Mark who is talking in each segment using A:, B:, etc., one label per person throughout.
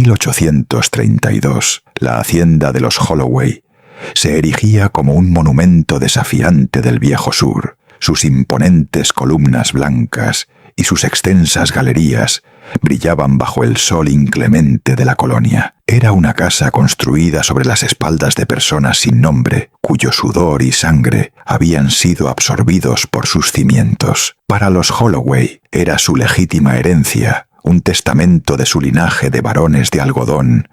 A: 1832, la hacienda de los Holloway se erigía como un monumento desafiante del viejo sur. Sus imponentes columnas blancas y sus extensas galerías brillaban bajo el sol inclemente de la colonia. Era una casa construida sobre las espaldas de personas sin nombre, cuyo sudor y sangre habían sido absorbidos por sus cimientos. Para los Holloway era su legítima herencia, un testamento de su linaje de varones de algodón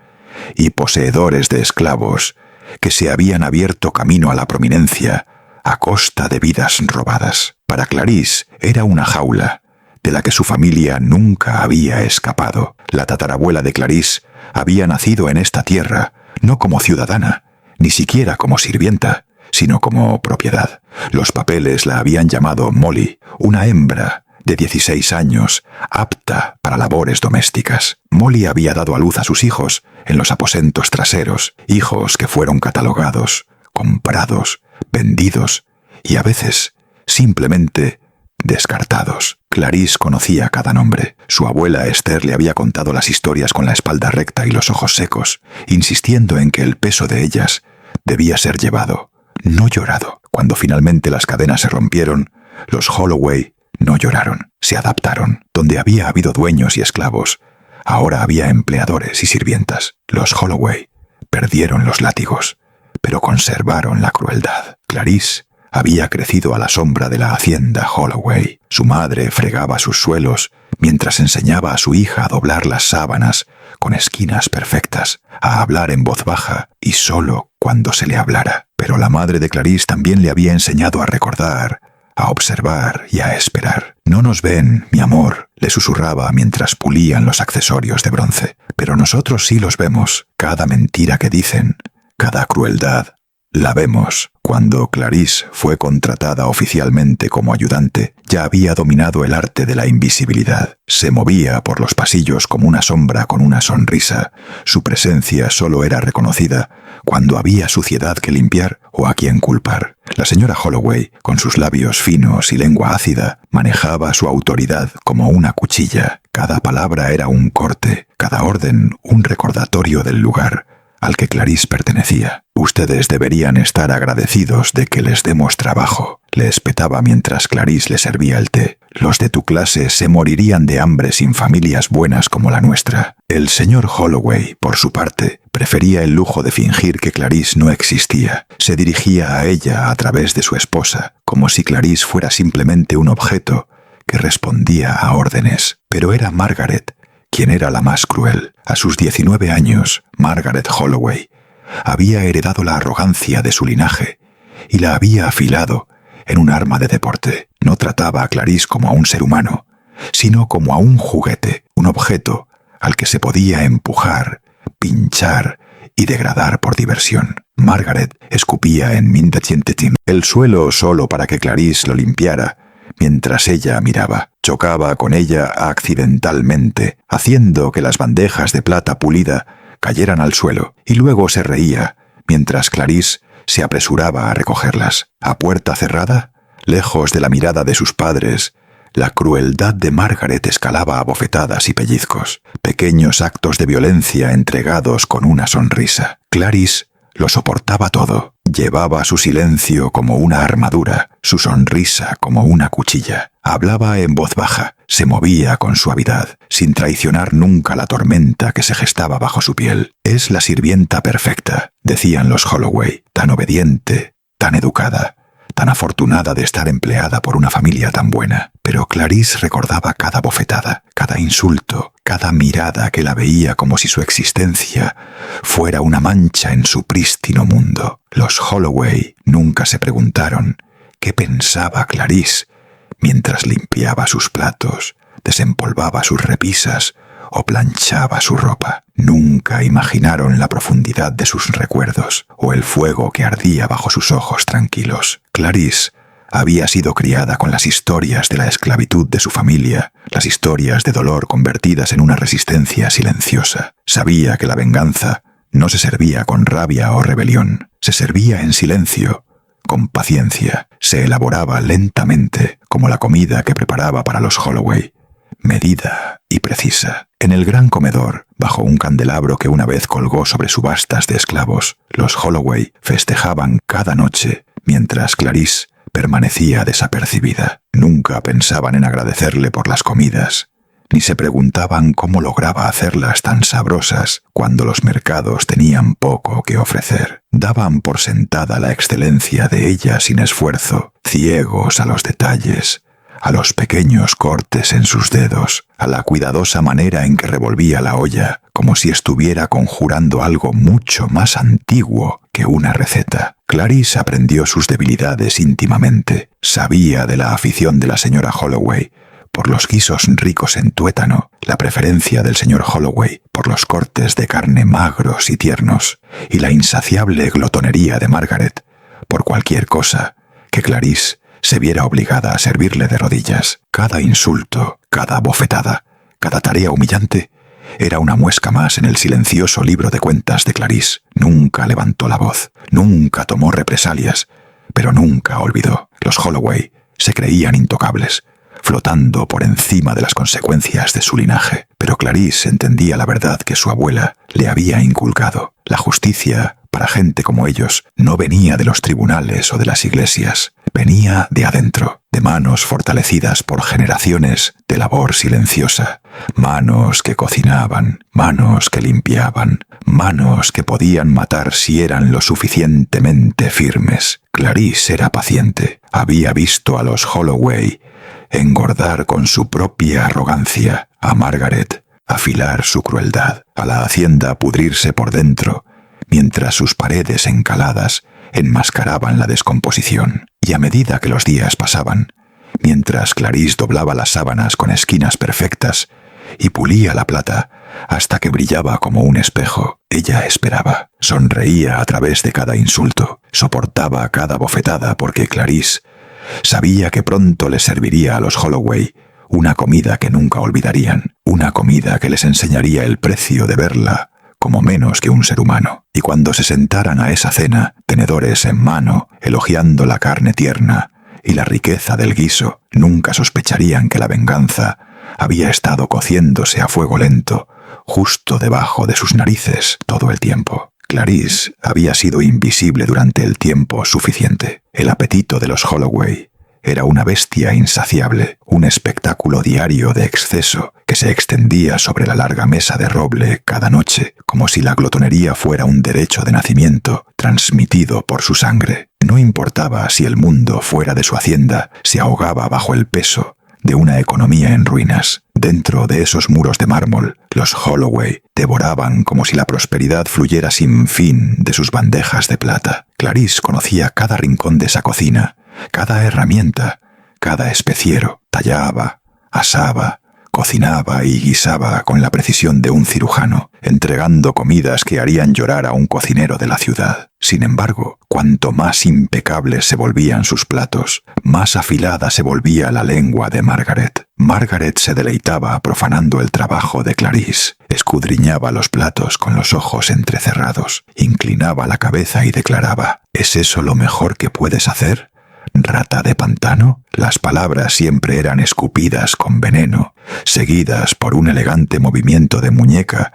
A: y poseedores de esclavos que se habían abierto camino a la prominencia a costa de vidas robadas. Para Clarice era una jaula de la que su familia nunca había escapado. La tatarabuela de Clarice había nacido en esta tierra, no como ciudadana, ni siquiera como sirvienta, sino como propiedad. Los papeles la habían llamado Molly, una hembra de 16 años, apta para labores domésticas. Molly había dado a luz a sus hijos en los aposentos traseros, hijos que fueron catalogados, comprados, vendidos y a veces simplemente descartados. Clarice conocía cada nombre. Su abuela Esther le había contado las historias con la espalda recta y los ojos secos, insistiendo en que el peso de ellas debía ser llevado, no llorado. Cuando finalmente las cadenas se rompieron, los Holloway no lloraron, se adaptaron. Donde había habido dueños y esclavos, ahora había empleadores y sirvientas. Los Holloway perdieron los látigos, pero conservaron la crueldad. Clarice había crecido a la sombra de la hacienda Holloway. Su madre fregaba sus suelos mientras enseñaba a su hija a doblar las sábanas con esquinas perfectas, a hablar en voz baja y solo cuando se le hablara. Pero la madre de Clarice también le había enseñado a recordar, a observar y a esperar. «No nos ven, mi amor», le susurraba mientras pulían los accesorios de bronce. «Pero nosotros sí los vemos. Cada mentira que dicen, cada crueldad, la vemos». Cuando Clarice fue contratada oficialmente como ayudante, ya había dominado el arte de la invisibilidad. Se movía por los pasillos como una sombra con una sonrisa. Su presencia solo era reconocida cuando había suciedad que limpiar o a quien culpar. La señora Holloway, con sus labios finos y lengua ácida, manejaba su autoridad como una cuchilla. Cada palabra era un corte, cada orden un recordatorio del lugar al que Clarice pertenecía. «Ustedes deberían estar agradecidos de que les demos trabajo», le espetaba mientras Clarice le servía el té. «Los de tu clase se morirían de hambre sin familias buenas como la nuestra». El señor Holloway, por su parte, prefería el lujo de fingir que Clarice no existía. Se dirigía a ella a través de su esposa, como si Clarice fuera simplemente un objeto que respondía a órdenes. Pero era Margaret quien era la más cruel. A sus 19 años, Margaret Holloway había heredado la arrogancia de su linaje y la había afilado en un arma de deporte. No trataba a Clarice como a un ser humano, sino como a un juguete, un objeto al que se podía empujar, pinchar y degradar por diversión. Margaret escupía en Mindachintetim el suelo solo para que Clarice lo limpiara, mientras ella miraba. Chocaba con ella accidentalmente, haciendo que las bandejas de plata pulida cayeran al suelo, y luego se reía, mientras Clarice se apresuraba a recogerlas. A puerta cerrada, lejos de la mirada de sus padres, la crueldad de Margaret escalaba a bofetadas y pellizcos, pequeños actos de violencia entregados con una sonrisa. Clarice lo soportaba todo. Llevaba su silencio como una armadura, su sonrisa como una cuchilla. Hablaba en voz baja, se movía con suavidad, sin traicionar nunca la tormenta que se gestaba bajo su piel. «Es la sirvienta perfecta», decían los Holloway, «tan obediente, tan educada, tan afortunada de estar empleada por una familia tan buena». Pero Clarice recordaba cada bofetada, cada insulto, cada mirada que la veía como si su existencia fuera una mancha en su prístino mundo. Los Holloway nunca se preguntaron qué pensaba Clarice mientras limpiaba sus platos, desempolvaba sus repisas o planchaba su ropa. Nunca imaginaron la profundidad de sus recuerdos o el fuego que ardía bajo sus ojos tranquilos. Clarice había sido criada con las historias de la esclavitud de su familia, las historias de dolor convertidas en una resistencia silenciosa. Sabía que la venganza no se servía con rabia o rebelión, se servía en silencio, con paciencia, se elaboraba lentamente, como la comida que preparaba para los Holloway, medida y precisa. En el gran comedor, bajo un candelabro que una vez colgó sobre subastas de esclavos, los Holloway festejaban cada noche, mientras Clarice permanecía desapercibida. Nunca pensaban en agradecerle por las comidas, ni se preguntaban cómo lograba hacerlas tan sabrosas cuando los mercados tenían poco que ofrecer. Daban por sentada la excelencia de ella sin esfuerzo, ciegos a los detalles, a los pequeños cortes en sus dedos, a la cuidadosa manera en que revolvía la olla, como si estuviera conjurando algo mucho más antiguo que una receta. Clarice aprendió sus debilidades íntimamente. Sabía de la afición de la señora Holloway por los guisos ricos en tuétano, la preferencia del señor Holloway por los cortes de carne magros y tiernos, y la insaciable glotonería de Margaret por cualquier cosa que Clarice se viera obligada a servirle de rodillas. Cada insulto, cada bofetada, cada tarea humillante era una muesca más en el silencioso libro de cuentas de Clarice. Nunca levantó la voz, nunca tomó represalias, pero nunca olvidó. Los Holloway se creían intocables, flotando por encima de las consecuencias de su linaje. Pero Clarice entendía la verdad que su abuela le había inculcado. La justicia, para gente como ellos, no venía de los tribunales o de las iglesias. Venía de adentro, de manos fortalecidas por generaciones de labor silenciosa. Manos que cocinaban, manos que limpiaban, manos que podían matar si eran lo suficientemente firmes. Clarice era paciente. Había visto a los Holloway engordar con su propia arrogancia, a Margaret afilar su crueldad, a la hacienda pudrirse por dentro, mientras sus paredes encaladas enmascaraban la descomposición. Y a medida que los días pasaban, mientras Clarice doblaba las sábanas con esquinas perfectas y pulía la plata hasta que brillaba como un espejo, ella esperaba, sonreía a través de cada insulto, soportaba cada bofetada porque Clarice sabía que pronto les serviría a los Holloway una comida que nunca olvidarían, una comida que les enseñaría el precio de verla como menos que un ser humano. Y cuando se sentaran a esa cena, tenedores en mano, elogiando la carne tierna y la riqueza del guiso, nunca sospecharían que la venganza había estado cociéndose a fuego lento, justo debajo de sus narices todo el tiempo. Clarice había sido invisible durante el tiempo suficiente. El apetito de los Holloway era una bestia insaciable, un espectáculo diario de exceso que se extendía sobre la larga mesa de roble cada noche, como si la glotonería fuera un derecho de nacimiento transmitido por su sangre. No importaba si el mundo fuera de su hacienda se ahogaba bajo el peso de una economía en ruinas. Dentro de esos muros de mármol, los Holloway devoraban como si la prosperidad fluyera sin fin de sus bandejas de plata. Clarice conocía cada rincón de esa cocina, cada herramienta, cada especiero. Tallaba, asaba, cocinaba y guisaba con la precisión de un cirujano, entregando comidas que harían llorar a un cocinero de la ciudad. Sin embargo, cuanto más impecables se volvían sus platos, más afilada se volvía la lengua de Margaret. Margaret se deleitaba profanando el trabajo de Clarice, escudriñaba los platos con los ojos entrecerrados, inclinaba la cabeza y declaraba: ¿Es eso lo mejor que puedes hacer, rata de pantano? Las palabras siempre eran escupidas con veneno, seguidas por un elegante movimiento de muñeca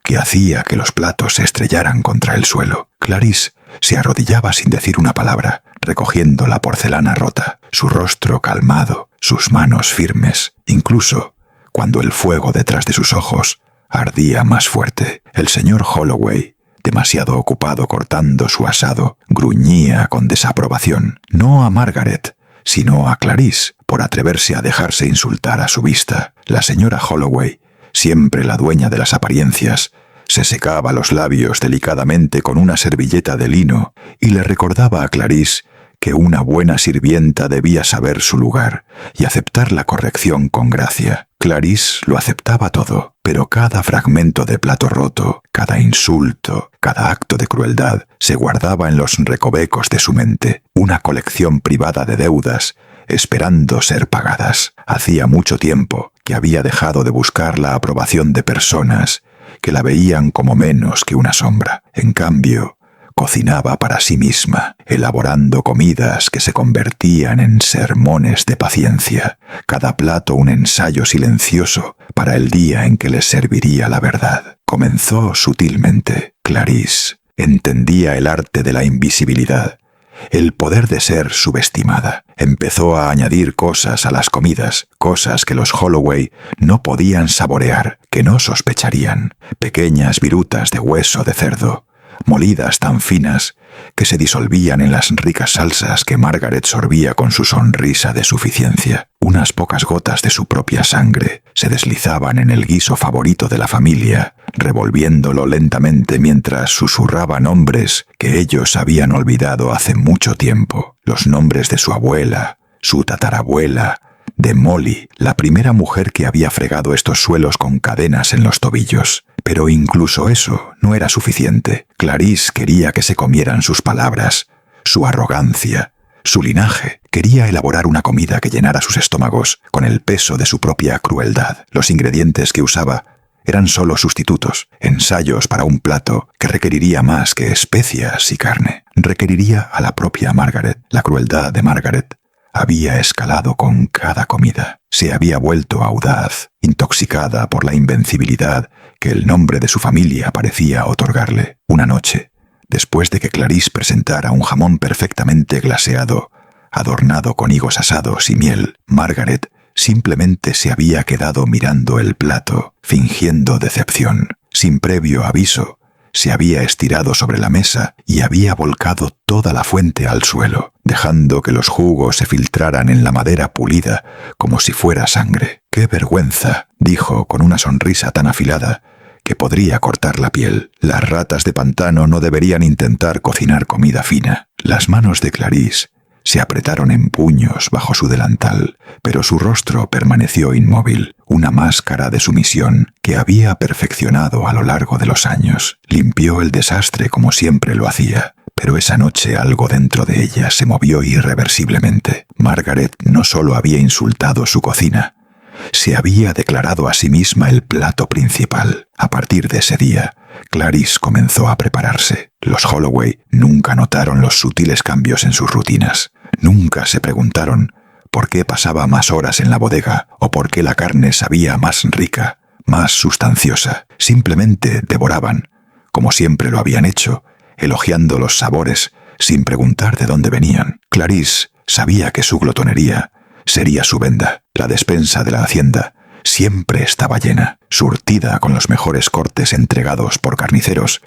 A: que hacía que los platos se estrellaran contra el suelo. Clarice se arrodillaba sin decir una palabra, recogiendo la porcelana rota, su rostro calmado, sus manos firmes, incluso cuando el fuego detrás de sus ojos ardía más fuerte. El señor Holloway, demasiado ocupado cortando su asado, gruñía con desaprobación, no a Margaret, sino a Clarice, por atreverse a dejarse insultar a su vista. La señora Holloway, siempre la dueña de las apariencias, se secaba los labios delicadamente con una servilleta de lino y le recordaba a Clarice que una buena sirvienta debía saber su lugar y aceptar la corrección con gracia. Clarice lo aceptaba todo, pero cada fragmento de plato roto, cada insulto, cada acto de crueldad se guardaba en los recovecos de su mente, una colección privada de deudas esperando ser pagadas. Hacía mucho tiempo que había dejado de buscar la aprobación de personas que la veían como menos que una sombra. En cambio, cocinaba para sí misma, elaborando comidas que se convertían en sermones de paciencia, cada plato un ensayo silencioso para el día en que les serviría la verdad. Comenzó sutilmente. Clarice entendía el arte de la invisibilidad, el poder de ser subestimada. Empezó a añadir cosas a las comidas, cosas que los Holloway no podían saborear, que no sospecharían, pequeñas virutas de hueso de cerdo, molidas tan finas que se disolvían en las ricas salsas que Margaret sorbía con su sonrisa de suficiencia. Unas pocas gotas de su propia sangre se deslizaban en el guiso favorito de la familia, revolviéndolo lentamente mientras susurraban nombres que ellos habían olvidado hace mucho tiempo, los nombres de su abuela, su tatarabuela, de Molly, la primera mujer que había fregado estos suelos con cadenas en los tobillos. Pero incluso eso no era suficiente. Clarice quería que se comieran sus palabras, su arrogancia, su linaje. Quería elaborar una comida que llenara sus estómagos con el peso de su propia crueldad. Los ingredientes que usaba eran solo sustitutos, ensayos para un plato que requeriría más que especias y carne. Requeriría a la propia Margaret. La crueldad de Margaret había escalado con cada comida. Se había vuelto audaz, intoxicada por la invencibilidad que el nombre de su familia parecía otorgarle. Una noche, después de que Clarice presentara un jamón perfectamente glaseado, adornado con higos asados y miel, Margaret simplemente se había quedado mirando el plato, fingiendo decepción. Sin previo aviso, se había estirado sobre la mesa y había volcado toda la fuente al suelo, dejando que los jugos se filtraran en la madera pulida como si fuera sangre. ¡Qué vergüenza!, dijo con una sonrisa tan afilada que podría cortar la piel. Las ratas de pantano no deberían intentar cocinar comida fina. Las manos de Clarice se apretaron en puños bajo su delantal, pero su rostro permaneció inmóvil, una máscara de sumisión que había perfeccionado a lo largo de los años. Limpió el desastre como siempre lo hacía, pero esa noche algo dentro de ella se movió irreversiblemente. Margaret no solo había insultado su cocina, se había declarado a sí misma el plato principal. A partir de ese día, Clarice comenzó a prepararse. Los Holloway nunca notaron los sutiles cambios en sus rutinas. Nunca se preguntaron por qué pasaba más horas en la bodega o por qué la carne sabía más rica, más sustanciosa. Simplemente devoraban, como siempre lo habían hecho, elogiando los sabores sin preguntar de dónde venían. Clarice sabía que su glotonería sería su venda. La despensa de la hacienda siempre estaba llena, surtida con los mejores cortes entregados por carniceros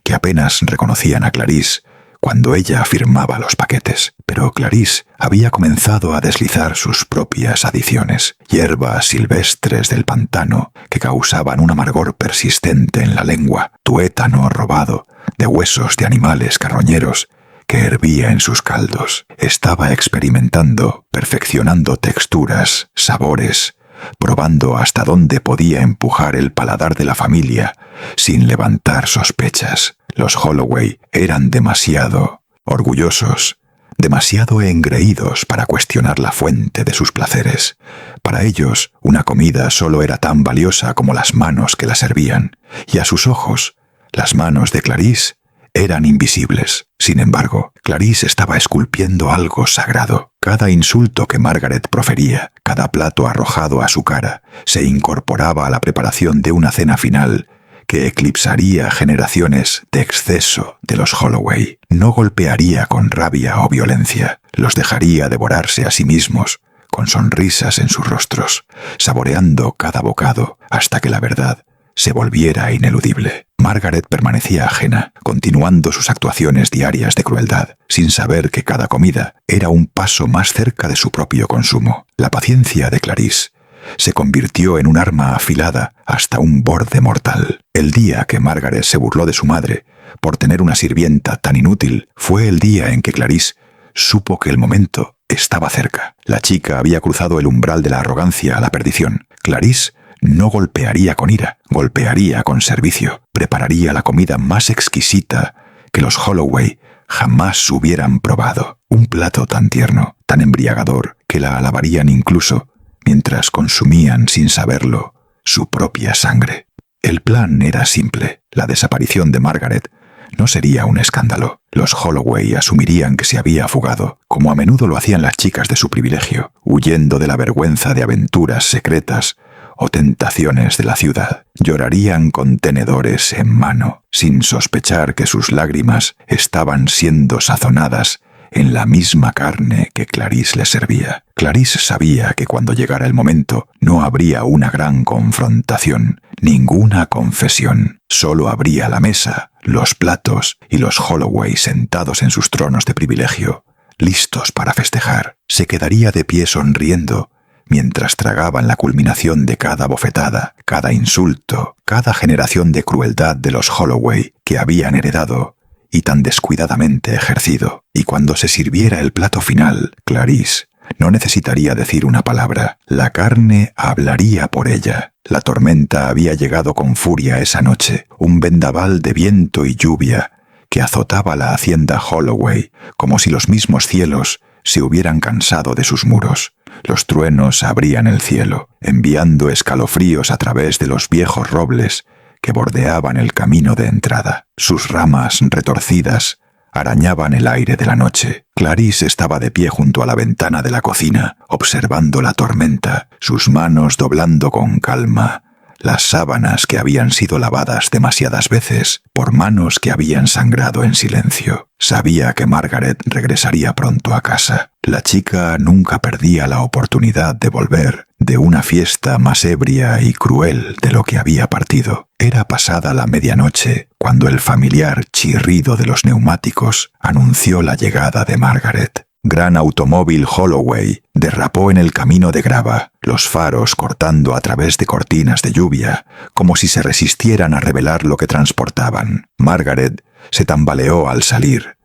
A: que apenas reconocían a Clarice cuando ella firmaba los paquetes. Pero Clarice había comenzado a deslizar sus propias adiciones, hierbas silvestres del pantano que causaban un amargor persistente en la lengua, tuétano robado de huesos de animales carroñeros que hervía en sus caldos. Estaba experimentando, perfeccionando texturas, sabores, probando hasta dónde podía empujar el paladar de la familia sin levantar sospechas. Los Holloway eran demasiado orgullosos, demasiado engreídos para cuestionar la fuente de sus placeres. Para ellos, una comida solo era tan valiosa como las manos que la servían, y a sus ojos, las manos de Clarice eran invisibles. Sin embargo, Clarice estaba esculpiendo algo sagrado. Cada insulto que Margaret profería, cada plato arrojado a su cara, se incorporaba a la preparación de una cena final que eclipsaría generaciones de exceso de los Holloway. No golpearía con rabia o violencia, los dejaría devorarse a sí mismos, con sonrisas en sus rostros, saboreando cada bocado hasta que la verdad se volviera ineludible. Margaret permanecía ajena, continuando sus actuaciones diarias de crueldad, sin saber que cada comida era un paso más cerca de su propio consumo. La paciencia de Clarice se convirtió en un arma afilada hasta un borde mortal. El día que Margaret se burló de su madre por tener una sirvienta tan inútil fue el día en que Clarice supo que el momento estaba cerca. La chica había cruzado el umbral de la arrogancia a la perdición. Clarice no golpearía con ira, golpearía con servicio. Prepararía la comida más exquisita que los Holloway jamás hubieran probado. Un plato tan tierno, tan embriagador, que la alabarían incluso mientras consumían sin saberlo su propia sangre. El plan era simple. La desaparición de Margaret No sería un escándalo. Los Holloway asumirían que se había fugado, como a menudo lo hacían las chicas de su privilegio, huyendo de la vergüenza de aventuras secretas o tentaciones de la ciudad. Llorarían con tenedores en mano, sin sospechar que sus lágrimas estaban siendo sazonadas en la misma carne que Clarice les servía. Clarice sabía que cuando llegara el momento no habría una gran confrontación, ninguna confesión. Solo habría la mesa, los platos y los Holloway sentados en sus tronos de privilegio, listos para festejar. Se quedaría de pie sonriendo mientras tragaban la culminación de cada bofetada, cada insulto, cada generación de crueldad de los Holloway que habían heredado y tan descuidadamente ejercido. Y cuando se sirviera el plato final, Clarice no necesitaría decir una palabra. La carne hablaría por ella. La tormenta había llegado con furia esa noche, un vendaval de viento y lluvia que azotaba la hacienda Holloway como si los mismos cielos se hubieran cansado de sus muros. Los truenos abrían el cielo, enviando escalofríos a través de los viejos robles que bordeaban el camino de entrada. Sus ramas retorcidas arañaban el aire de la noche. Clarice estaba de pie junto a la ventana de la cocina, observando la tormenta, sus manos doblando con calma las sábanas que habían sido lavadas demasiadas veces por manos que habían sangrado en silencio. Sabía que Margaret regresaría pronto a casa. La chica nunca perdía la oportunidad de volver de una fiesta más ebria y cruel de lo que había partido. Era pasada la medianoche cuando el familiar chirrido de los neumáticos anunció la llegada de Margaret. Gran automóvil Holloway derrapó en el camino de grava, los faros cortando a través de cortinas de lluvia, como si se resistieran a revelar lo que transportaban. Margaret se tambaleó al salir,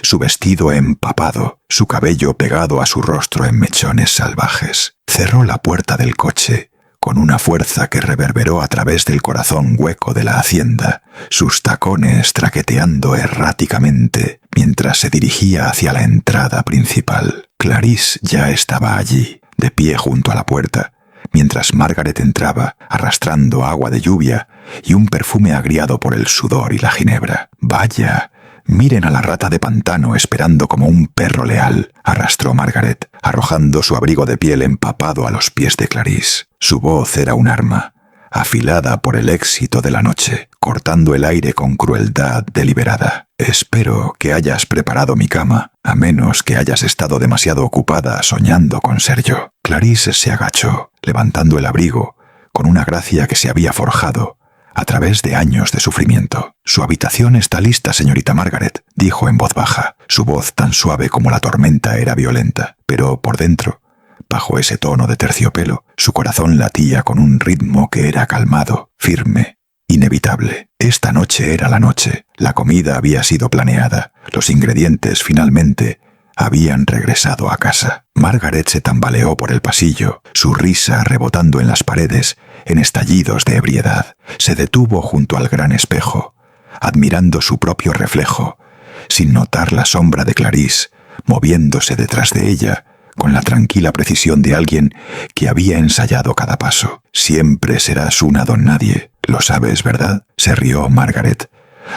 A: su vestido empapado, su cabello pegado a su rostro en mechones salvajes. Cerró la puerta del coche con una fuerza que reverberó a través del corazón hueco de la hacienda, sus tacones traqueteando erráticamente mientras se dirigía hacia la entrada principal. Clarice ya estaba allí, de pie junto a la puerta, mientras Margaret entraba, arrastrando agua de lluvia y un perfume agriado por el sudor y la ginebra. «Vaya, miren a la rata de pantano esperando como un perro leal», arrastró Margaret, arrojando su abrigo de piel empapado a los pies de Clarice. Su voz era un arma, afilada por el éxito de la noche, cortando el aire con crueldad deliberada. «Espero que hayas preparado mi cama, a menos que hayas estado demasiado ocupada soñando con ser yo». Clarice se agachó, levantando el abrigo, con una gracia que se había forjado a través de años de sufrimiento. «Su habitación está lista, señorita Margaret», dijo en voz baja. Su voz tan suave como la tormenta era violenta, pero por dentro, bajo ese tono de terciopelo, su corazón latía con un ritmo que era calmado, firme, inevitable. Esta noche era la noche. La comida había sido planeada. Los ingredientes finalmente habían regresado a casa. Margaret se tambaleó por el pasillo, su risa rebotando en las paredes en estallidos de ebriedad. Se detuvo junto al gran espejo, admirando su propio reflejo, sin notar la sombra de Clarice moviéndose detrás de ella con la tranquila precisión de alguien que había ensayado cada paso. «Siempre serás una don nadie, lo sabes, ¿verdad?», se rió Margaret,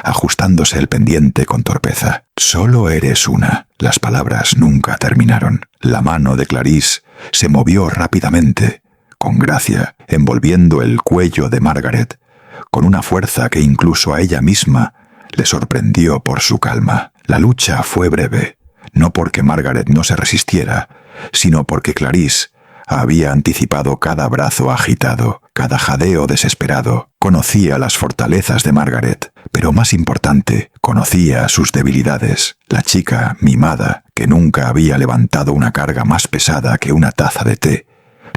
A: ajustándose el pendiente con torpeza. «Solo eres una». Las palabras nunca terminaron. La mano de Clarice se movió rápidamente, con gracia, envolviendo el cuello de Margaret, con una fuerza que incluso a ella misma le sorprendió por su calma. La lucha fue breve, no porque Margaret no se resistiera, sino porque Clarice había anticipado cada brazo agitado, cada jadeo desesperado. Conocía las fortalezas de Margaret, pero más importante, conocía sus debilidades. La chica mimada, que nunca había levantado una carga más pesada que una taza de té,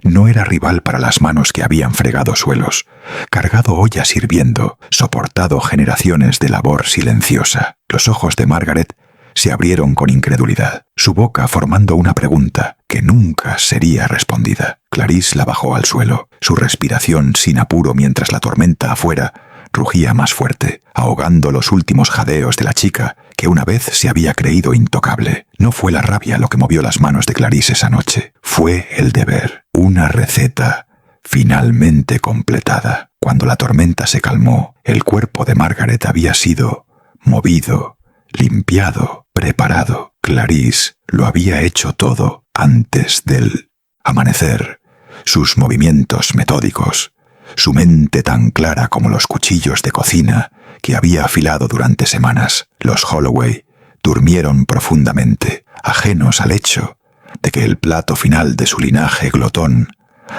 A: no era rival para las manos que habían fregado suelos, cargado ollas hirviendo, soportado generaciones de labor silenciosa. Los ojos de Margaret se abrieron con incredulidad, su boca formando una pregunta que nunca sería respondida. Clarice la bajó al suelo, su respiración sin apuro mientras la tormenta afuera rugía más fuerte, ahogando los últimos jadeos de la chica que una vez se había creído intocable. No fue la rabia lo que movió las manos de Clarice esa noche, fue el deber, una receta finalmente completada. Cuando la tormenta se calmó, el cuerpo de Margaret había sido movido, limpiado, preparado. Clarisse lo había hecho todo antes del amanecer. Sus movimientos metódicos, su mente tan clara como los cuchillos de cocina que había afilado durante semanas. Los Holloway durmieron profundamente, ajenos al hecho de que el plato final de su linaje glotón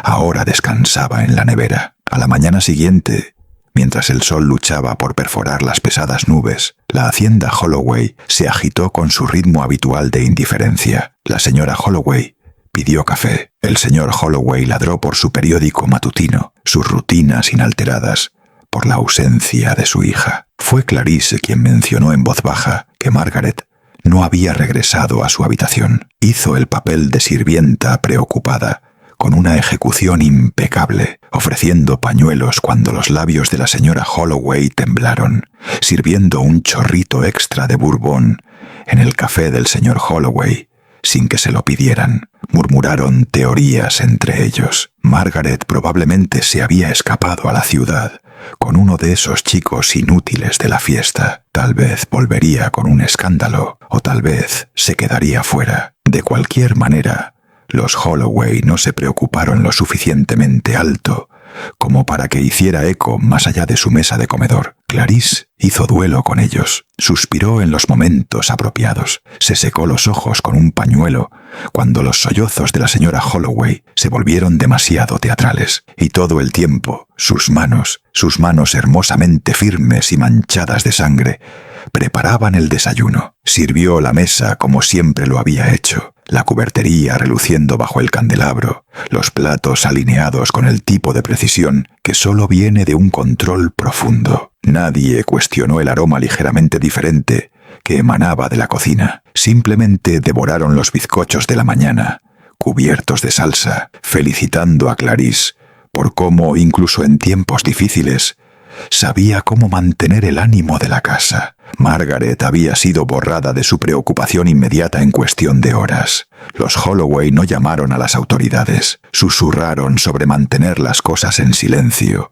A: ahora descansaba en la nevera. A la mañana siguiente, mientras el sol luchaba por perforar las pesadas nubes, la hacienda Holloway se agitó con su ritmo habitual de indiferencia. La señora Holloway pidió café. El señor Holloway ladró por su periódico matutino, sus rutinas inalteradas, por la ausencia de su hija. Fue Clarisse quien mencionó en voz baja que Margaret no había regresado a su habitación. Hizo el papel de sirvienta preocupada, con una ejecución impecable, ofreciendo pañuelos cuando los labios de la señora Holloway temblaron, sirviendo un chorrito extra de bourbon en el café del señor Holloway, sin que se lo pidieran. Murmuraron teorías entre ellos. Margaret probablemente se había escapado a la ciudad con uno de esos chicos inútiles de la fiesta. Tal vez volvería con un escándalo, o tal vez se quedaría fuera. De cualquier manera, los Holloway no se preocuparon lo suficientemente alto como para que hiciera eco más allá de su mesa de comedor. Clarisse hizo duelo con ellos, suspiró en los momentos apropiados, se secó los ojos con un pañuelo cuando los sollozos de la señora Holloway se volvieron demasiado teatrales, y todo el tiempo sus manos hermosamente firmes y manchadas de sangre, preparaban el desayuno. Sirvió la mesa como siempre lo había hecho, la cubertería reluciendo bajo el candelabro, los platos alineados con el tipo de precisión que solo viene de un control profundo. Nadie cuestionó el aroma ligeramente diferente que emanaba de la cocina. Simplemente devoraron los bizcochos de la mañana, cubiertos de salsa, felicitando a Clarisse por cómo, incluso en tiempos difíciles, sabía cómo mantener el ánimo de la casa. Margaret había sido borrada de su preocupación inmediata en cuestión de horas. Los Holloway no llamaron a las autoridades, susurraron sobre mantener las cosas en silencio,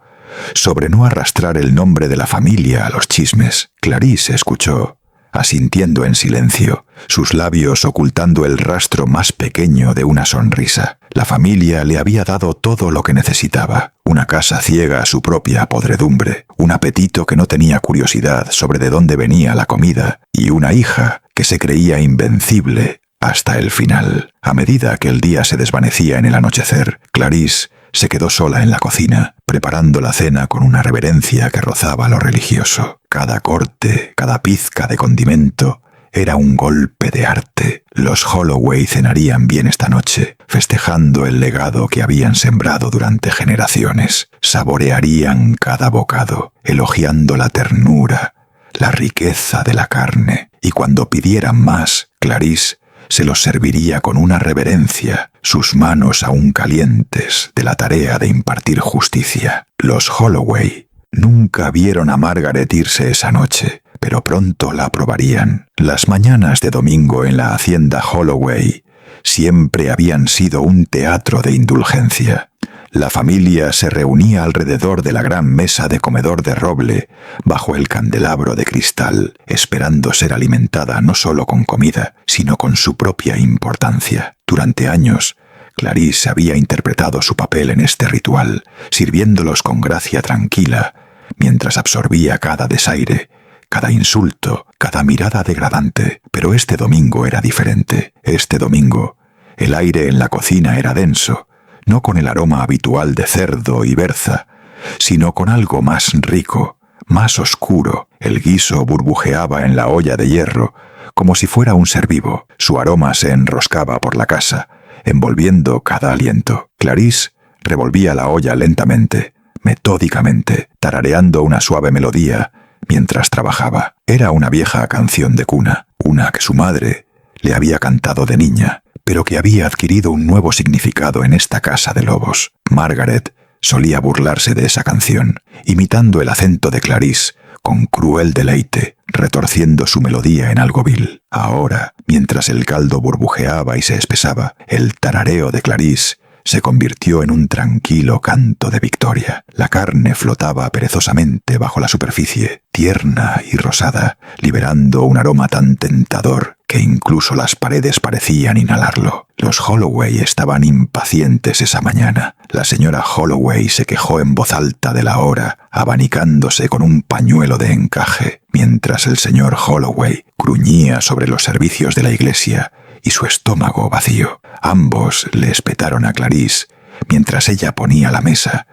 A: sobre no arrastrar el nombre de la familia a los chismes. Clarisse escuchó, asintiendo en silencio, sus labios ocultando el rastro más pequeño de una sonrisa. La familia le había dado todo lo que necesitaba: una casa ciega a su propia podredumbre, un apetito que no tenía curiosidad sobre de dónde venía la comida, y una hija que se creía invencible hasta el final. A medida que el día se desvanecía en el anochecer, Clarisse se quedó sola en la cocina, preparando la cena con una reverencia que rozaba lo religioso. Cada corte, cada pizca de condimento era un golpe de arte. Los Holloway cenarían bien esta noche, festejando el legado que habían sembrado durante generaciones. Saborearían cada bocado, elogiando la ternura, la riqueza de la carne, y cuando pidieran más, Clarisse se los serviría con una reverencia, sus manos aún calientes de la tarea de impartir justicia. Los Holloway nunca vieron a Margaret irse esa noche, pero pronto la probarían. Las mañanas de domingo en la hacienda Holloway siempre habían sido un teatro de indulgencia. La familia se reunía alrededor de la gran mesa de comedor de roble, bajo el candelabro de cristal, esperando ser alimentada no solo con comida, sino con su propia importancia. Durante años, Clarisse había interpretado su papel en este ritual, sirviéndolos con gracia tranquila, mientras absorbía cada desaire, cada insulto, cada mirada degradante. Pero este domingo era diferente. Este domingo, el aire en la cocina era denso, no con el aroma habitual de cerdo y berza, sino con algo más rico, más oscuro. El guiso burbujeaba en la olla de hierro, como si fuera un ser vivo. Su aroma se enroscaba por la casa, envolviendo cada aliento. Clarisse revolvía la olla lentamente, metódicamente, tarareando una suave melodía mientras trabajaba. Era una vieja canción de cuna, una que su madre le había cantado de niña, pero que había adquirido un nuevo significado en esta casa de lobos. Margaret solía burlarse de esa canción, imitando el acento de Clarisse con cruel deleite, retorciendo su melodía en algo vil. Ahora, mientras el caldo burbujeaba y se espesaba, el tarareo de Clarisse se convirtió en un tranquilo canto de victoria. La carne flotaba perezosamente bajo la superficie, tierna y rosada, liberando un aroma tan tentador que incluso las paredes parecían inhalarlo. Los Holloway estaban impacientes esa mañana. La señora Holloway se quejó en voz alta de la hora, abanicándose con un pañuelo de encaje, mientras el señor Holloway gruñía sobre los servicios de la iglesia y su estómago vacío. Ambos le espetaron a Clarice mientras ella ponía la mesa,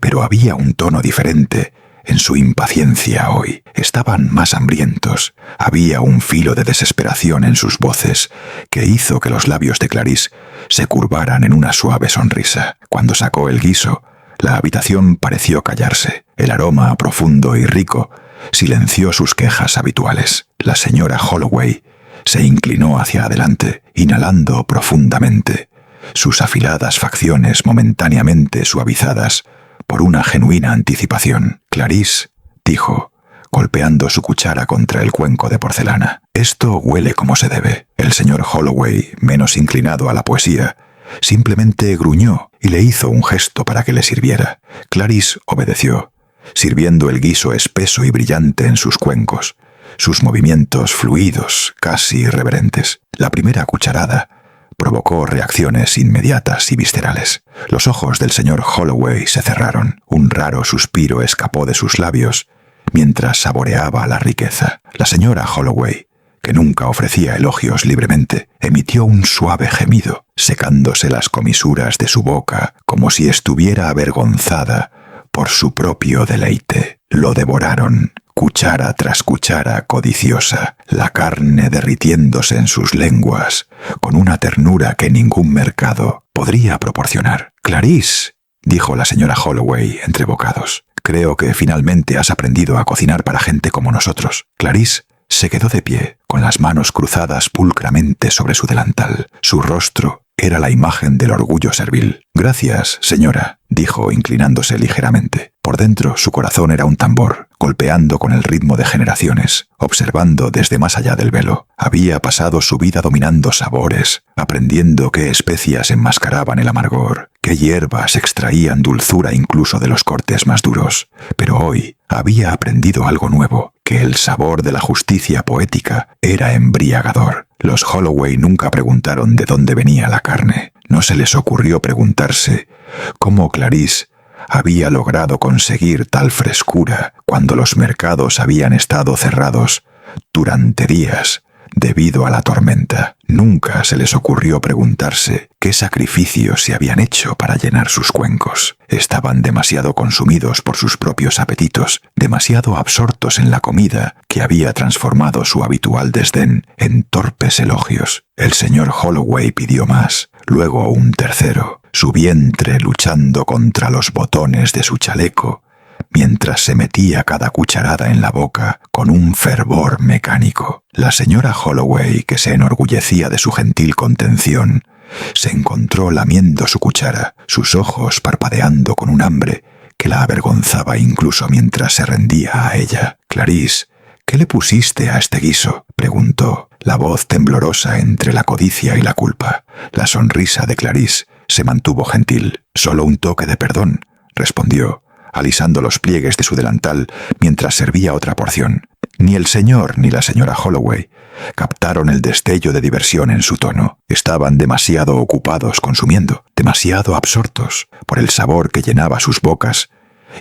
A: pero había un tono diferente en su impaciencia hoy. Estaban más hambrientos. Había un filo de desesperación en sus voces que hizo que los labios de Clarice se curvaran en una suave sonrisa. Cuando sacó el guiso, la habitación pareció callarse. El aroma profundo y rico silenció sus quejas habituales. La señora Holloway se inclinó hacia adelante, inhalando profundamente, sus afiladas facciones momentáneamente suavizadas por una genuina anticipación. Clarice, dijo, golpeando su cuchara contra el cuenco de porcelana, esto huele como se debe. El señor Holloway, menos inclinado a la poesía, simplemente gruñó y le hizo un gesto para que le sirviera. Clarice obedeció, sirviendo el guiso espeso y brillante en sus cuencos, sus movimientos fluidos, casi irreverentes. La primera cucharada provocó reacciones inmediatas y viscerales. Los ojos del señor Holloway se cerraron. Un raro suspiro escapó de sus labios mientras saboreaba la riqueza. La señora Holloway, que nunca ofrecía elogios libremente, emitió un suave gemido, secándose las comisuras de su boca como si estuviera avergonzada por su propio deleite. Lo devoraron, cuchara tras cuchara codiciosa, la carne derritiéndose en sus lenguas, con una ternura que ningún mercado podría proporcionar. Clarice, dijo la señora Holloway entre bocados, creo que finalmente has aprendido a cocinar para gente como nosotros. Clarice se quedó de pie, con las manos cruzadas pulcramente sobre su delantal. Su rostro era la imagen del orgullo servil. Gracias, señora, dijo inclinándose ligeramente. Por dentro su corazón era un tambor, golpeando con el ritmo de generaciones, observando desde más allá del velo. Había pasado su vida dominando sabores, aprendiendo qué especias enmascaraban el amargor, qué hierbas extraían dulzura incluso de los cortes más duros. Pero hoy había aprendido algo nuevo, que el sabor de la justicia poética era embriagador. Los Holloway nunca preguntaron de dónde venía la carne. No se les ocurrió preguntarse cómo Clarice había logrado conseguir tal frescura cuando los mercados habían estado cerrados durante días debido a la tormenta. Nunca se les ocurrió preguntarse qué sacrificios se habían hecho para llenar sus cuencos. Estaban demasiado consumidos por sus propios apetitos, demasiado absortos en la comida que había transformado su habitual desdén en torpes elogios. El señor Holloway pidió más, luego un tercero, su vientre luchando contra los botones de su chaleco, mientras se metía cada cucharada en la boca con un fervor mecánico. La señora Holloway, que se enorgullecía de su gentil contención, se encontró lamiendo su cuchara, sus ojos parpadeando con un hambre que la avergonzaba incluso mientras se rendía a ella. Clarice, ¿qué le pusiste a este guiso?, preguntó, la voz temblorosa entre la codicia y la culpa. La sonrisa de Clarice se mantuvo gentil. Solo un toque de perdón, respondió, alisando los pliegues de su delantal mientras servía otra porción. Ni el señor ni la señora Holloway captaron el destello de diversión en su tono. Estaban demasiado ocupados consumiendo, demasiado absortos por el sabor que llenaba sus bocas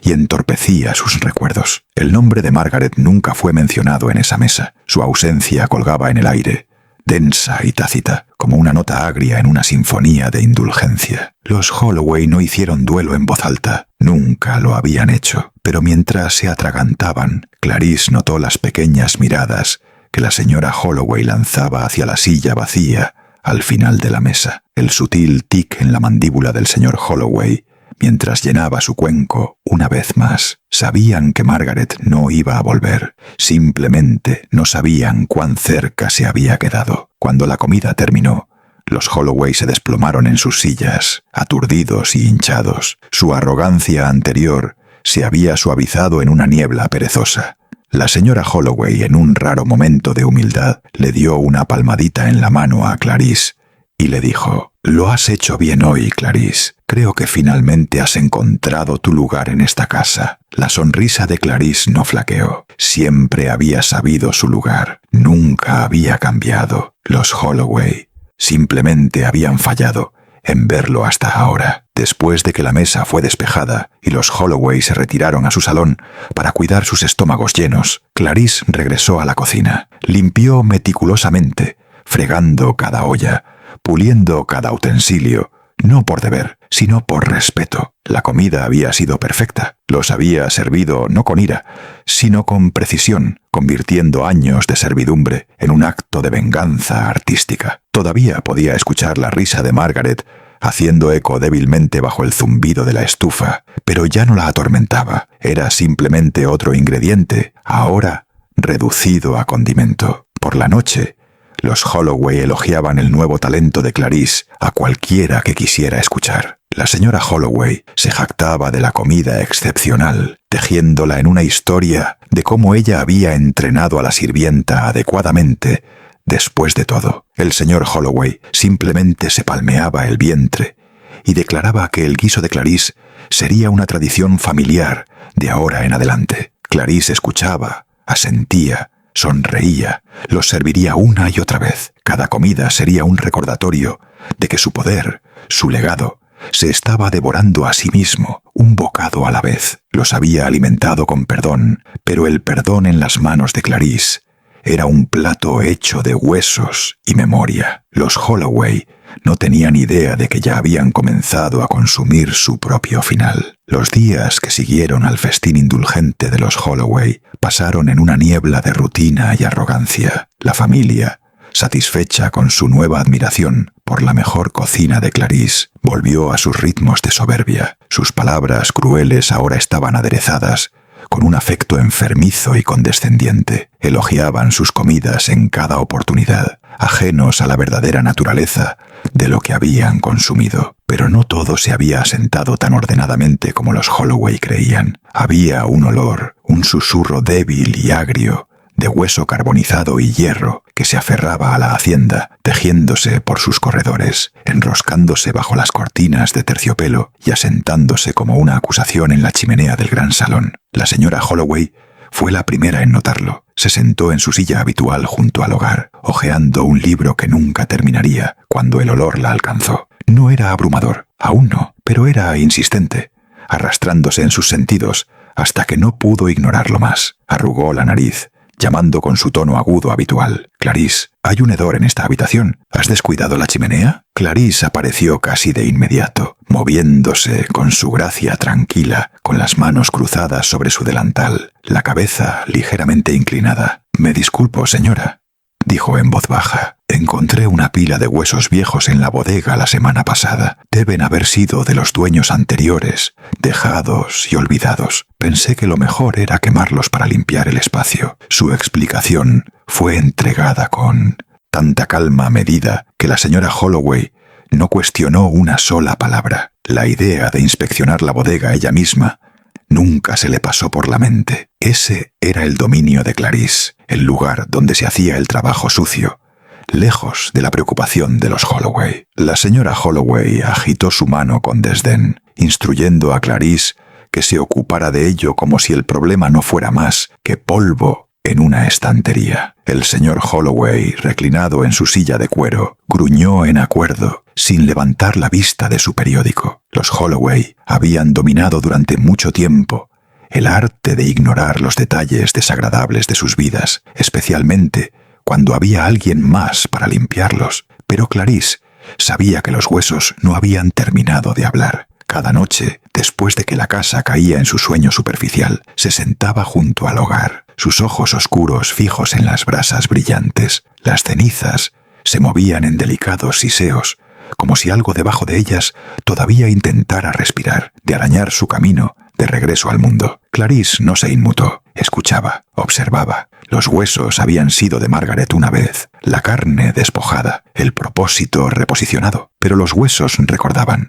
A: y entorpecía sus recuerdos. El nombre de Margaret nunca fue mencionado en esa mesa. Su ausencia colgaba en el aire, densa y tácita, como una nota agria en una sinfonía de indulgencia. Los Holloway no hicieron duelo en voz alta, nunca lo habían hecho, pero mientras se atragantaban, Clarice notó las pequeñas miradas que la señora Holloway lanzaba hacia la silla vacía al final de la mesa. El sutil tic en la mandíbula del señor Holloway mientras llenaba su cuenco una vez más. Sabían que Margaret no iba a volver, simplemente no sabían cuán cerca se había quedado. Cuando la comida terminó, los Holloway se desplomaron en sus sillas, aturdidos y hinchados. Su arrogancia anterior se había suavizado en una niebla perezosa. La señora Holloway, en un raro momento de humildad, le dio una palmadita en la mano a Clarice y le dijo: Lo has hecho bien hoy, Clarice. Creo que finalmente has encontrado tu lugar en esta casa. La sonrisa de Clarice no flaqueó. Siempre había sabido su lugar. Nunca había cambiado. Los Holloway simplemente habían fallado en verlo hasta ahora. Después de que la mesa fue despejada y los Holloway se retiraron a su salón para cuidar sus estómagos llenos, Clarice regresó a la cocina. Limpió meticulosamente, fregando cada olla, puliendo cada utensilio, no por deber, sino por respeto. La comida había sido perfecta. Los había servido no con ira, sino con precisión, convirtiendo años de servidumbre en un acto de venganza artística. Todavía podía escuchar la risa de Margaret haciendo eco débilmente bajo el zumbido de la estufa, pero ya no la atormentaba. Era simplemente otro ingrediente, ahora reducido a condimento. Por la noche, los Holloway elogiaban el nuevo talento de Clarice a cualquiera que quisiera escuchar. La señora Holloway se jactaba de la comida excepcional, tejiéndola en una historia de cómo ella había entrenado a la sirvienta adecuadamente. Después de todo, el señor Holloway simplemente se palmeaba el vientre y declaraba que el guiso de Clarice sería una tradición familiar de ahora en adelante. Clarice escuchaba, asentía, sonreía, los serviría una y otra vez. Cada comida sería un recordatorio de que su poder, su legado, se estaba devorando a sí mismo, un bocado a la vez. Los había alimentado con perdón, pero el perdón en las manos de Clarice era un plato hecho de huesos y memoria. Los Holloway no tenían idea de que ya habían comenzado a consumir su propio final. Los días que siguieron al festín indulgente de los Holloway pasaron en una niebla de rutina y arrogancia. La familia, satisfecha con su nueva admiración por la mejor cocina de Clarice, volvió a sus ritmos de soberbia. Sus palabras crueles ahora estaban aderezadas con un afecto enfermizo y condescendiente. Elogiaban sus comidas en cada oportunidad, ajenos a la verdadera naturaleza de lo que habían consumido. Pero no todo se había asentado tan ordenadamente como los Holloway creían. Había un olor, un susurro débil y agrio, de hueso carbonizado y hierro que se aferraba a la hacienda, tejiéndose por sus corredores, enroscándose bajo las cortinas de terciopelo y asentándose como una acusación en la chimenea del gran salón. La señora Holloway fue la primera en notarlo. Se sentó en su silla habitual junto al hogar, hojeando un libro que nunca terminaría cuando el olor la alcanzó. No era abrumador, aún no, pero era insistente, arrastrándose en sus sentidos hasta que no pudo ignorarlo más. Arrugó la nariz, llamando con su tono agudo habitual. «Clarice, hay un hedor en esta habitación. ¿Has descuidado la chimenea?» Clarice apareció casi de inmediato, moviéndose con su gracia tranquila, con las manos cruzadas sobre su delantal, la cabeza ligeramente inclinada. «Me disculpo, señora», dijo en voz baja. «Encontré una pila de huesos viejos en la bodega la semana pasada. Deben haber sido de los dueños anteriores, dejados y olvidados. Pensé que lo mejor era quemarlos para limpiar el espacio». Su explicación fue entregada con tanta calma medida que la señora Holloway no cuestionó una sola palabra. La idea de inspeccionar la bodega ella misma nunca se le pasó por la mente. Ese era el dominio de Clarice, el lugar donde se hacía el trabajo sucio, lejos de la preocupación de los Holloway. La señora Holloway agitó su mano con desdén, instruyendo a Clarice que se ocupara de ello como si el problema no fuera más que polvo en una estantería. El señor Holloway, reclinado en su silla de cuero, gruñó en acuerdo, sin levantar la vista de su periódico. Los Holloway habían dominado durante mucho tiempo el arte de ignorar los detalles desagradables de sus vidas, especialmente cuando había alguien más para limpiarlos. Pero Clarice sabía que los huesos no habían terminado de hablar. Cada noche, después de que la casa caía en su sueño superficial, se sentaba junto al hogar, sus ojos oscuros fijos en las brasas brillantes. Las cenizas se movían en delicados siseos, como si algo debajo de ellas todavía intentara respirar, de arañar su camino de regreso al mundo. Clarice no se inmutó, escuchaba, observaba. Los huesos habían sido de Margaret una vez, la carne despojada, el propósito reposicionado, pero los huesos recordaban,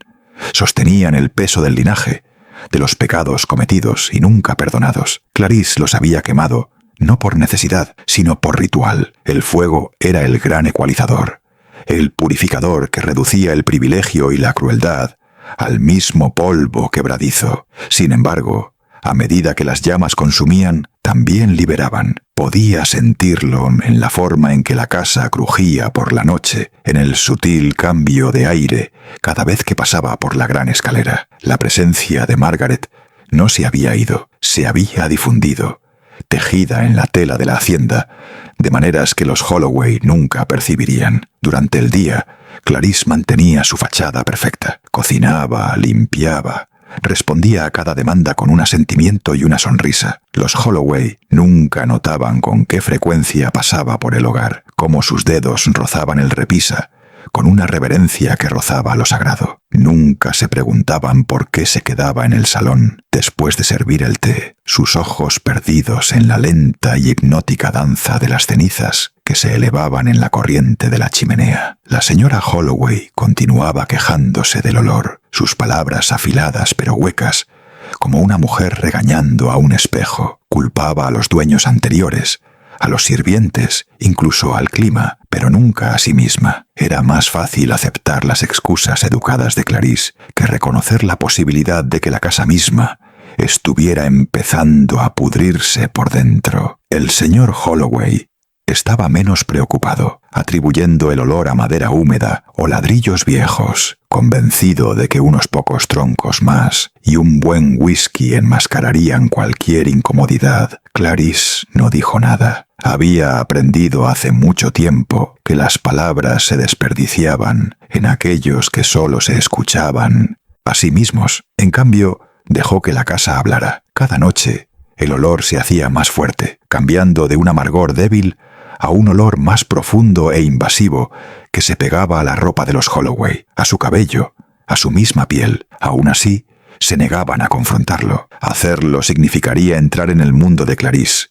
A: sostenían el peso del linaje, de los pecados cometidos y nunca perdonados. Clarice los había quemado, no por necesidad, sino por ritual. El fuego era el gran ecualizador, el purificador que reducía el privilegio y la crueldad al mismo polvo quebradizo. Sin embargo, a medida que las llamas consumían, también liberaban. Podía sentirlo en la forma en que la casa crujía por la noche, en el sutil cambio de aire cada vez que pasaba por la gran escalera. La presencia de Margaret no se había ido, se había difundido, tejida en la tela de la hacienda, de maneras que los Holloway nunca percibirían. Durante el día, Clarice mantenía su fachada perfecta. Cocinaba, limpiaba, respondía a cada demanda con un asentimiento y una sonrisa. Los Holloway nunca notaban con qué frecuencia pasaba por el hogar, cómo sus dedos rozaban el repisa, con una reverencia que rozaba lo sagrado. Nunca se preguntaban por qué se quedaba en el salón después de servir el té, sus ojos perdidos en la lenta y hipnótica danza de las cenizas que se elevaban en la corriente de la chimenea. La señora Holloway continuaba quejándose del olor, sus palabras afiladas pero huecas, como una mujer regañando a un espejo. Culpaba a los dueños anteriores, a los sirvientes, incluso al clima, pero nunca a sí misma. Era más fácil aceptar las excusas educadas de Clarice que reconocer la posibilidad de que la casa misma estuviera empezando a pudrirse por dentro. El señor Holloway estaba menos preocupado, atribuyendo el olor a madera húmeda o ladrillos viejos, convencido de que unos pocos troncos más y un buen whisky enmascararían cualquier incomodidad. Clarice no dijo nada. Había aprendido hace mucho tiempo que las palabras se desperdiciaban en aquellos que solo se escuchaban a sí mismos. En cambio, dejó que la casa hablara. Cada noche, el olor se hacía más fuerte, cambiando de un amargor débil a un olor más profundo e invasivo que se pegaba a la ropa de los Holloway, a su cabello, a su misma piel. Aún así, se negaban a confrontarlo. Hacerlo significaría entrar en el mundo de Clarice,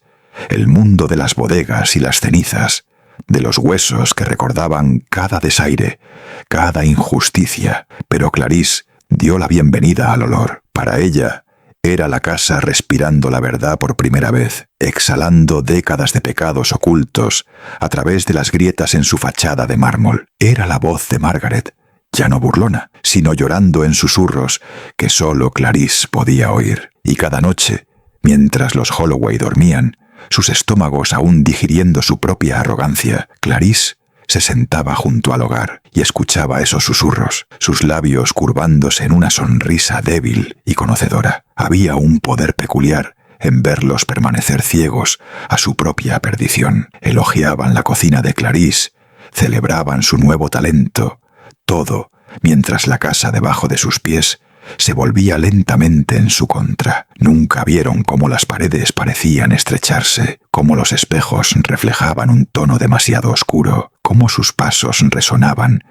A: el mundo de las bodegas y las cenizas, de los huesos que recordaban cada desaire, cada injusticia. Pero Clarice dio la bienvenida al olor. Para ella, era la casa respirando la verdad por primera vez, exhalando décadas de pecados ocultos a través de las grietas en su fachada de mármol. Era la voz de Margaret, ya no burlona, sino llorando en susurros que solo Clarice podía oír. Y cada noche, mientras los Holloway dormían, sus estómagos aún digiriendo su propia arrogancia, Clarice se sentaba junto al hogar y escuchaba esos susurros, sus labios curvándose en una sonrisa débil y conocedora. Había un poder peculiar en verlos permanecer ciegos a su propia perdición. Elogiaban la cocina de Clarice, celebraban su nuevo talento, todo mientras la casa debajo de sus pies se volvía lentamente en su contra. Nunca vieron cómo las paredes parecían estrecharse, cómo los espejos reflejaban un tono demasiado oscuro, cómo sus pasos resonaban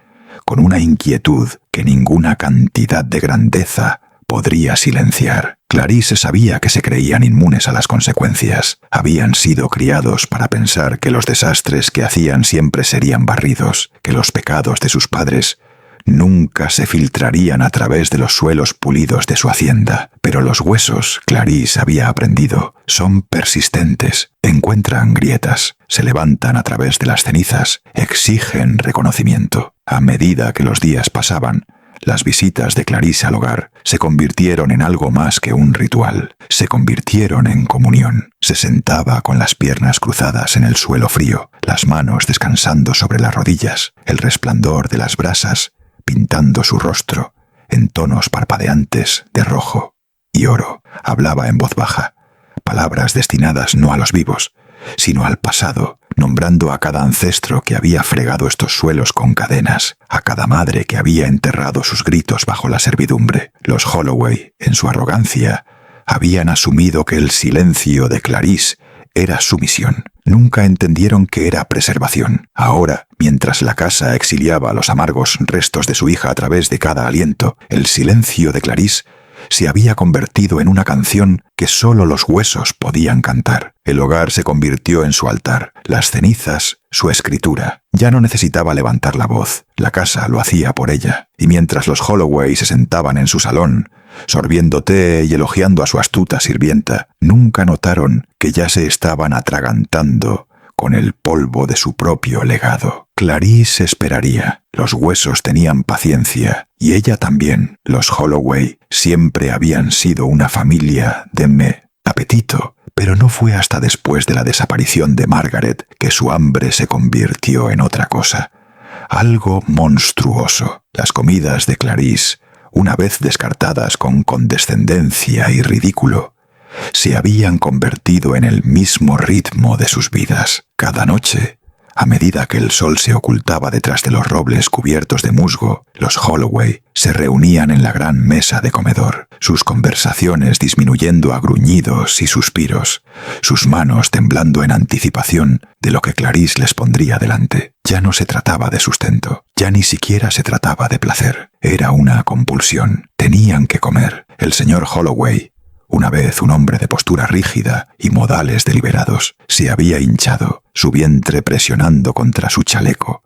A: con una inquietud que ninguna cantidad de grandeza podría silenciar. Clarice sabía que se creían inmunes a las consecuencias. Habían sido criados para pensar que los desastres que hacían siempre serían barridos, que los pecados de sus padres nunca se filtrarían a través de los suelos pulidos de su hacienda. Pero los huesos, Clarice había aprendido, son persistentes, encuentran grietas, se levantan a través de las cenizas, exigen reconocimiento. A medida que los días pasaban, las visitas de Clarice al hogar se convirtieron en algo más que un ritual, se convirtieron en comunión. Se sentaba con las piernas cruzadas en el suelo frío, las manos descansando sobre las rodillas, el resplandor de las brasas pintando su rostro en tonos parpadeantes de rojo y oro. Hablaba en voz baja, palabras destinadas no a los vivos, sino al pasado, nombrando a cada ancestro que había fregado estos suelos con cadenas, a cada madre que había enterrado sus gritos bajo la servidumbre. Los Holloway, en su arrogancia, habían asumido que el silencio de Clarice era sumisión. Nunca entendieron que era preservación. Ahora, mientras la casa exiliaba los amargos restos de su hija a través de cada aliento, el silencio de Clarice se había convertido en una canción que solo los huesos podían cantar. El hogar se convirtió en su altar, las cenizas, su escritura. Ya no necesitaba levantar la voz, la casa lo hacía por ella. Y mientras los Holloway se sentaban en su salón, sorbiendo té y elogiando a su astuta sirvienta, nunca notaron que ya se estaban atragantando con el polvo de su propio legado. Clarice esperaría. Los huesos tenían paciencia, y ella también. Los Holloway siempre habían sido una familia de apetito, pero no fue hasta después de la desaparición de Margaret que su hambre se convirtió en otra cosa. Algo monstruoso. Las comidas de Clarice, una vez descartadas con condescendencia y ridículo, se habían convertido en el mismo ritmo de sus vidas. Cada noche, a medida que el sol se ocultaba detrás de los robles cubiertos de musgo, los Holloway se reunían en la gran mesa de comedor, sus conversaciones disminuyendo a gruñidos y suspiros, sus manos temblando en anticipación de lo que Clarice les pondría delante. Ya no se trataba de sustento, ya ni siquiera se trataba de placer. Era una compulsión. Tenían que comer. El señor Holloway, una vez un hombre de postura rígida y modales deliberados, se había hinchado, su vientre presionando contra su chaleco,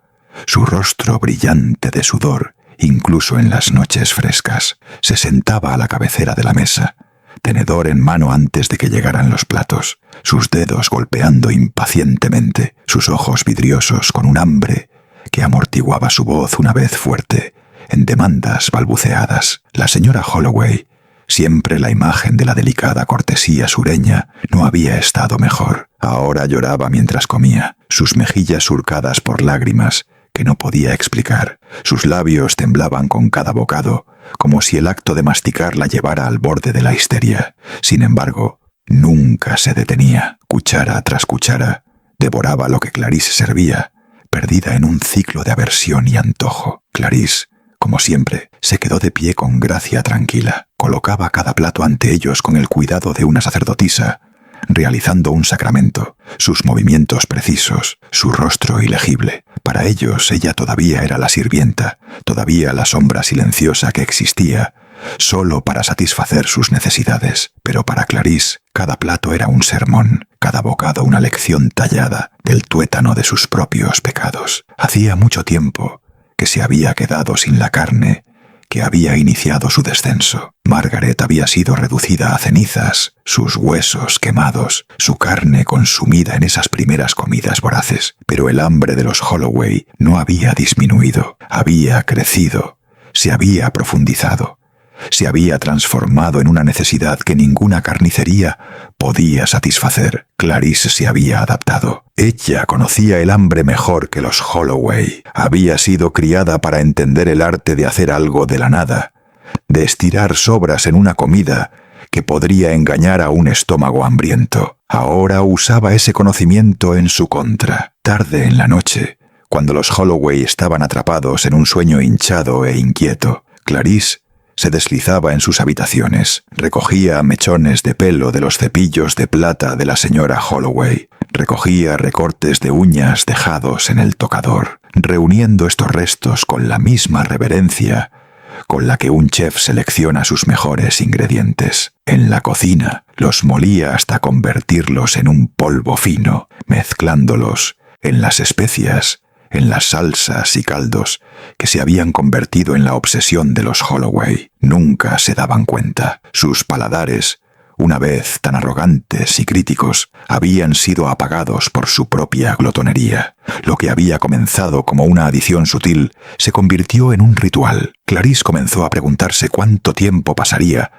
A: su rostro brillante de sudor, incluso en las noches frescas. Se sentaba a la cabecera de la mesa, tenedor en mano antes de que llegaran los platos, sus dedos golpeando impacientemente, sus ojos vidriosos con un hambre que amortiguaba su voz una vez fuerte, en demandas balbuceadas. La señora Holloway, siempre la imagen de la delicada cortesía sureña, no había estado mejor. Ahora lloraba mientras comía, sus mejillas surcadas por lágrimas que no podía explicar. Sus labios temblaban con cada bocado, como si el acto de masticar la llevara al borde de la histeria. Sin embargo, nunca se detenía. Cuchara tras cuchara, devoraba lo que Clarice servía, perdida en un ciclo de aversión y antojo. Clarice, como siempre, se quedó de pie con gracia tranquila. Colocaba cada plato ante ellos con el cuidado de una sacerdotisa, realizando un sacramento, sus movimientos precisos, su rostro ilegible. Para ellos ella todavía era la sirvienta, todavía la sombra silenciosa que existía, solo para satisfacer sus necesidades. Pero para Clarice, cada plato era un sermón, cada bocado una lección tallada del tuétano de sus propios pecados. Hacía mucho tiempo que se había quedado sin la carne que había iniciado su descenso. Margaret había sido reducida a cenizas, sus huesos quemados, su carne consumida en esas primeras comidas voraces. Pero el hambre de los Holloway no había disminuido, había crecido, se había profundizado, se había transformado en una necesidad que ninguna carnicería podía satisfacer. Clarice se había adaptado. Ella conocía el hambre mejor que los Holloway. Había sido criada para entender el arte de hacer algo de la nada, de estirar sobras en una comida que podría engañar a un estómago hambriento. Ahora usaba ese conocimiento en su contra. Tarde en la noche, cuando los Holloway estaban atrapados en un sueño hinchado e inquieto, Clarice se deslizaba en sus habitaciones, recogía mechones de pelo de los cepillos de plata de la señora Holloway, recogía recortes de uñas dejados en el tocador, reuniendo estos restos con la misma reverencia con la que un chef selecciona sus mejores ingredientes. En la cocina los molía hasta convertirlos en un polvo fino, mezclándolos en las especias, en las salsas y caldos que se habían convertido en la obsesión de los Holloway. Nunca se daban cuenta. Sus paladares, una vez tan arrogantes y críticos, habían sido apagados por su propia glotonería. Lo que había comenzado como una adición sutil se convirtió en un ritual. Clarice comenzó a preguntarse cuánto tiempo pasaría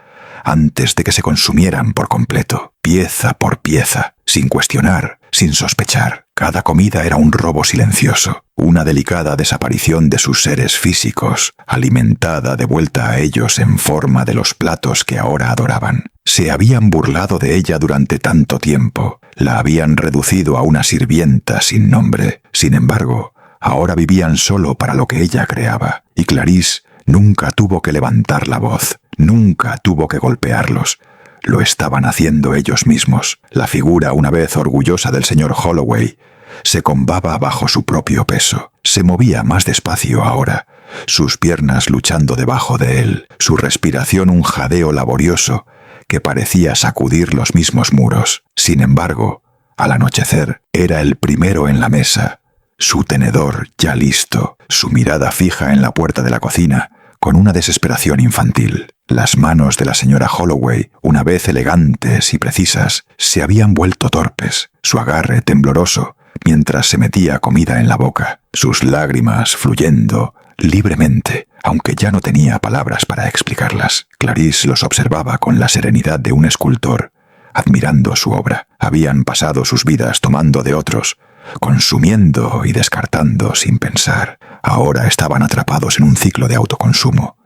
A: antes de que se consumieran por completo, pieza por pieza, sin cuestionar, sin sospechar. Cada comida era un robo silencioso, una delicada desaparición de sus seres físicos, alimentada de vuelta a ellos en forma de los platos que ahora adoraban. Se habían burlado de ella durante tanto tiempo, la habían reducido a una sirvienta sin nombre. Sin embargo, ahora vivían solo para lo que ella creaba, y Clarice nunca tuvo que levantar la voz, nunca tuvo que golpearlos. Lo estaban haciendo ellos mismos. La figura, una vez orgullosa del señor Holloway, se combaba bajo su propio peso. Se movía más despacio ahora, sus piernas luchando debajo de él, su respiración un jadeo laborioso que parecía sacudir los mismos muros. Sin embargo, al anochecer, era el primero en la mesa, su tenedor ya listo, su mirada fija en la puerta de la cocina, con una desesperación infantil. Las manos de la señora Holloway, una vez elegantes y precisas, se habían vuelto torpes. Su agarre tembloroso mientras se metía comida en la boca, sus lágrimas fluyendo libremente, aunque ya no tenía palabras para explicarlas. Clarice los observaba con la serenidad de un escultor, admirando su obra. Habían pasado sus vidas tomando de otros, consumiendo y descartando sin pensar. Ahora estaban atrapados en un ciclo de autoconsumo,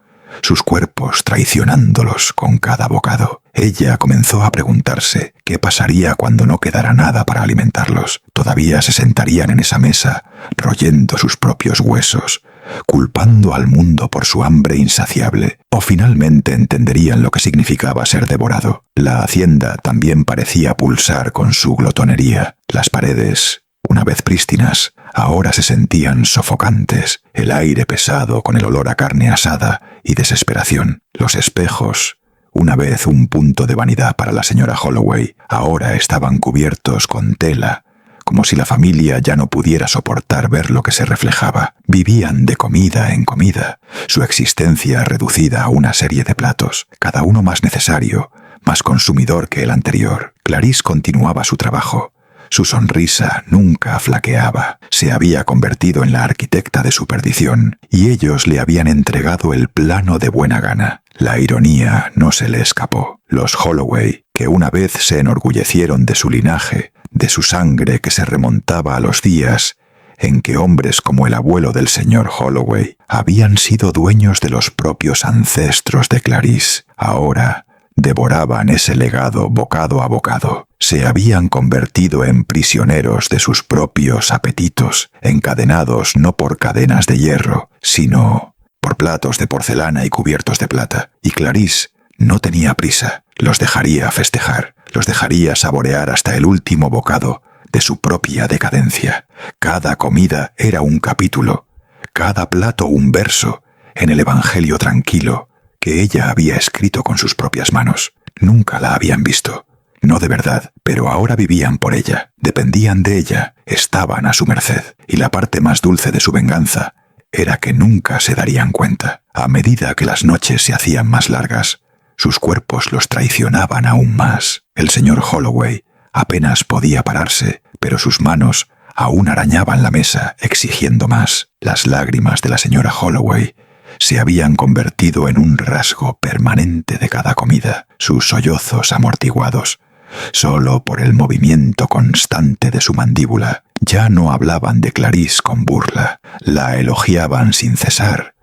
A: sus cuerpos traicionándolos con cada bocado. Ella comenzó a preguntarse qué pasaría cuando no quedara nada para alimentarlos. ¿Todavía se sentarían en esa mesa, royendo sus propios huesos, culpando al mundo por su hambre insaciable? ¿O finalmente entenderían lo que significaba ser devorado? La hacienda también parecía pulsar con su glotonería. Las paredes, una vez prístinas, ahora se sentían sofocantes, el aire pesado con el olor a carne asada y desesperación. Los espejos, una vez un punto de vanidad para la señora Holloway, ahora estaban cubiertos con tela, como si la familia ya no pudiera soportar ver lo que se reflejaba. Vivían de comida en comida, su existencia reducida a una serie de platos, cada uno más necesario, más consumidor que el anterior. Clarice continuaba su trabajo. Su sonrisa nunca flaqueaba. Se había convertido en la arquitecta de su perdición, y ellos le habían entregado el plano de buena gana. La ironía no se le escapó. Los Holloway, que una vez se enorgullecieron de su linaje, de su sangre que se remontaba a los días en que hombres como el abuelo del señor Holloway habían sido dueños de los propios ancestros de Clarice, ahora devoraban ese legado bocado a bocado. Se habían convertido en prisioneros de sus propios apetitos, encadenados no por cadenas de hierro, sino por platos de porcelana y cubiertos de plata. Y Clarice no tenía prisa. Los dejaría festejar, los dejaría saborear hasta el último bocado de su propia decadencia. Cada comida era un capítulo, cada plato un verso en el evangelio tranquilo que ella había escrito con sus propias manos. Nunca la habían visto, no de verdad, pero ahora vivían por ella, dependían de ella, estaban a su merced, y la parte más dulce de su venganza era que nunca se darían cuenta. A medida que las noches se hacían más largas, sus cuerpos los traicionaban aún más. El señor Holloway apenas podía pararse, pero sus manos aún arañaban la mesa exigiendo más. Las lágrimas de la señora Holloway se habían convertido en un rasgo permanente de cada comida, sus sollozos amortiguados, solo por el movimiento constante de su mandíbula. Ya no hablaban de Clarice con burla, la elogiaban sin cesar,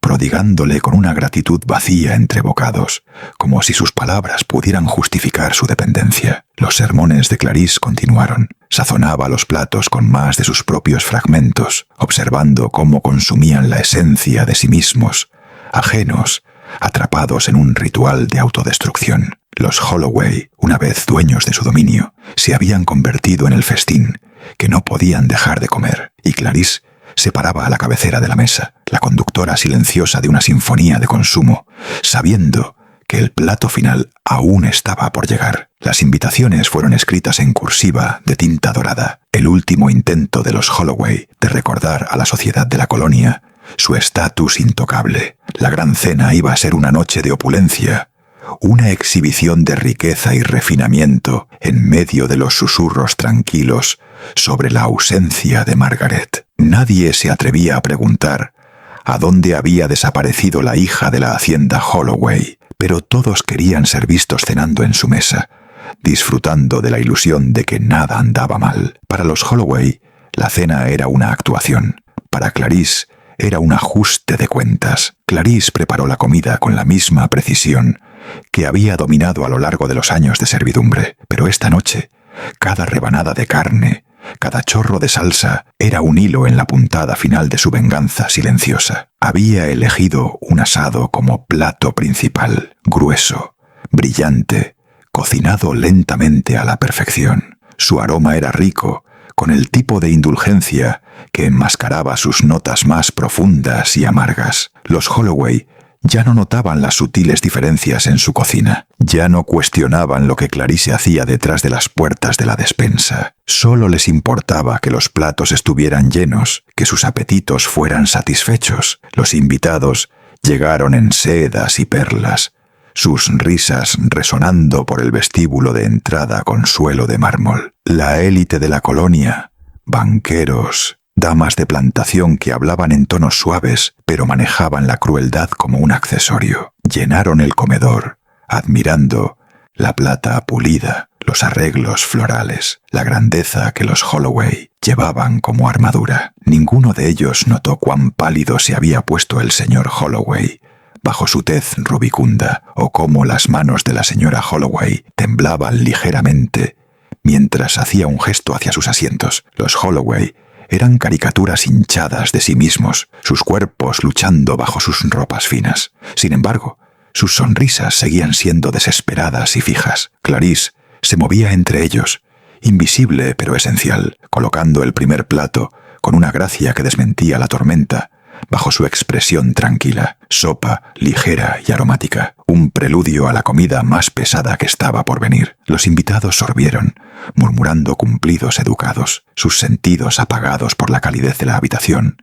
A: prodigándole con una gratitud vacía entre bocados, como si sus palabras pudieran justificar su dependencia. Los sermones de Clarice continuaron. Sazonaba los platos con más de sus propios fragmentos, observando cómo consumían la esencia de sí mismos, ajenos, atrapados en un ritual de autodestrucción. Los Holloway, una vez dueños de su dominio, se habían convertido en el festín que no podían dejar de comer, y Clarice se paraba a la cabecera de la mesa, la conductora silenciosa de una sinfonía de consumo, sabiendo que el plato final aún estaba por llegar. Las invitaciones fueron escritas en cursiva de tinta dorada, el último intento de los Holloway de recordar a la sociedad de la colonia su estatus intocable. La gran cena iba a ser una noche de opulencia, una exhibición de riqueza y refinamiento en medio de los susurros tranquilos sobre la ausencia de Margaret. Nadie se atrevía a preguntar a dónde había desaparecido la hija de la hacienda Holloway, pero todos querían ser vistos cenando en su mesa, disfrutando de la ilusión de que nada andaba mal. Para los Holloway, la cena era una actuación. Para Clarice, era un ajuste de cuentas. Clarice preparó la comida con la misma precisión que había dominado a lo largo de los años de servidumbre, pero esta noche, cada rebanada de carne, cada chorro de salsa era un hilo en la puntada final de su venganza silenciosa. Había elegido un asado como plato principal, grueso, brillante, cocinado lentamente a la perfección. Su aroma era rico, con el tipo de indulgencia que enmascaraba sus notas más profundas y amargas. Los Holloway ya no notaban las sutiles diferencias en su cocina. Ya no cuestionaban lo que Clarice hacía detrás de las puertas de la despensa. Solo les importaba que los platos estuvieran llenos, que sus apetitos fueran satisfechos. Los invitados llegaron en sedas y perlas, sus risas resonando por el vestíbulo de entrada con suelo de mármol. La élite de la colonia, banqueros, damas de plantación que hablaban en tonos suaves, pero manejaban la crueldad como un accesorio. Llenaron el comedor, admirando la plata pulida, los arreglos florales, la grandeza que los Holloway llevaban como armadura. Ninguno de ellos notó cuán pálido se había puesto el señor Holloway bajo su tez rubicunda, o cómo las manos de la señora Holloway temblaban ligeramente mientras hacía un gesto hacia sus asientos. Los Holloway eran caricaturas hinchadas de sí mismos, sus cuerpos luchando bajo sus ropas finas. Sin embargo, sus sonrisas seguían siendo desesperadas y fijas. Clarice se movía entre ellos, invisible pero esencial, colocando el primer plato con una gracia que desmentía la tormenta bajo su expresión tranquila. Sopa ligera y aromática, un preludio a la comida más pesada que estaba por venir. Los invitados sorbieron, murmurando cumplidos educados, sus sentidos apagados por la calidez de la habitación,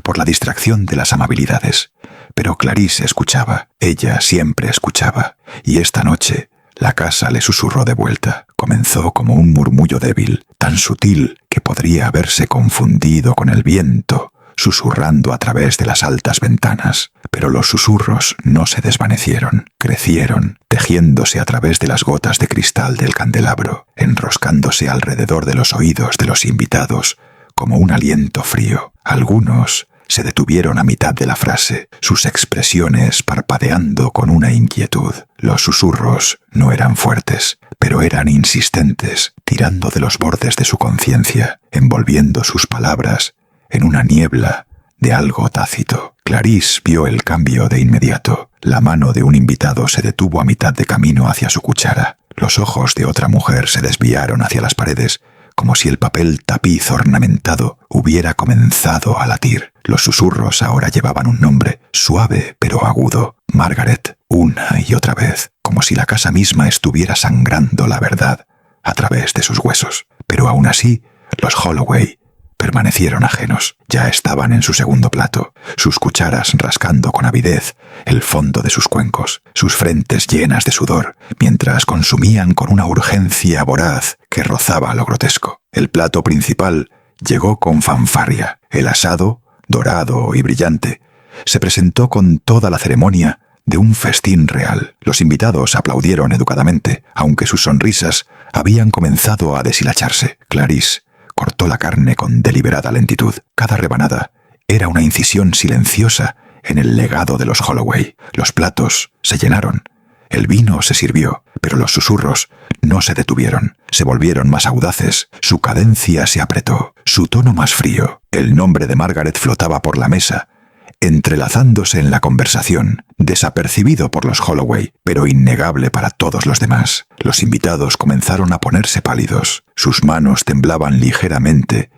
A: por la distracción de las amabilidades. Pero Clarice escuchaba, ella siempre escuchaba, y esta noche la casa le susurró de vuelta. Comenzó como un murmullo débil, tan sutil que podría haberse confundido con el viento, susurrando a través de las altas ventanas. Pero los susurros no se desvanecieron, crecieron, tejiéndose a través de las gotas de cristal del candelabro, enroscándose alrededor de los oídos de los invitados como un aliento frío. Algunos se detuvieron a mitad de la frase, sus expresiones parpadeando con una inquietud. Los susurros no eran fuertes, pero eran insistentes, tirando de los bordes de su conciencia, envolviendo sus palabras en una niebla de algo tácito. Clarice vio el cambio de inmediato. La mano de un invitado se detuvo a mitad de camino hacia su cuchara. Los ojos de otra mujer se desviaron hacia las paredes, como si el papel tapiz ornamentado hubiera comenzado a latir. Los susurros ahora llevaban un nombre, suave pero agudo: Margaret, una y otra vez, como si la casa misma estuviera sangrando la verdad a través de sus huesos. Pero aún así, los Holloway permanecieron ajenos. Ya estaban en su segundo plato, sus cucharas rascando con avidez el fondo de sus cuencos, sus frentes llenas de sudor, mientras consumían con una urgencia voraz que rozaba lo grotesco. El plato principal llegó con fanfarria. El asado, dorado y brillante, se presentó con toda la ceremonia de un festín real. Los invitados aplaudieron educadamente, aunque sus sonrisas habían comenzado a deshilacharse. Clarice cortó la carne con deliberada lentitud. Cada rebanada era una incisión silenciosa en el legado de los Holloway. Los platos se llenaron, el vino se sirvió, pero los susurros no se detuvieron. Se volvieron más audaces, su cadencia se apretó, su tono más frío. El nombre de Margaret flotaba por la mesa, entrelazándose en la conversación, desapercibido por los Holloway, pero innegable para todos los demás. Los invitados comenzaron a ponerse pálidos, sus manos temblaban ligeramente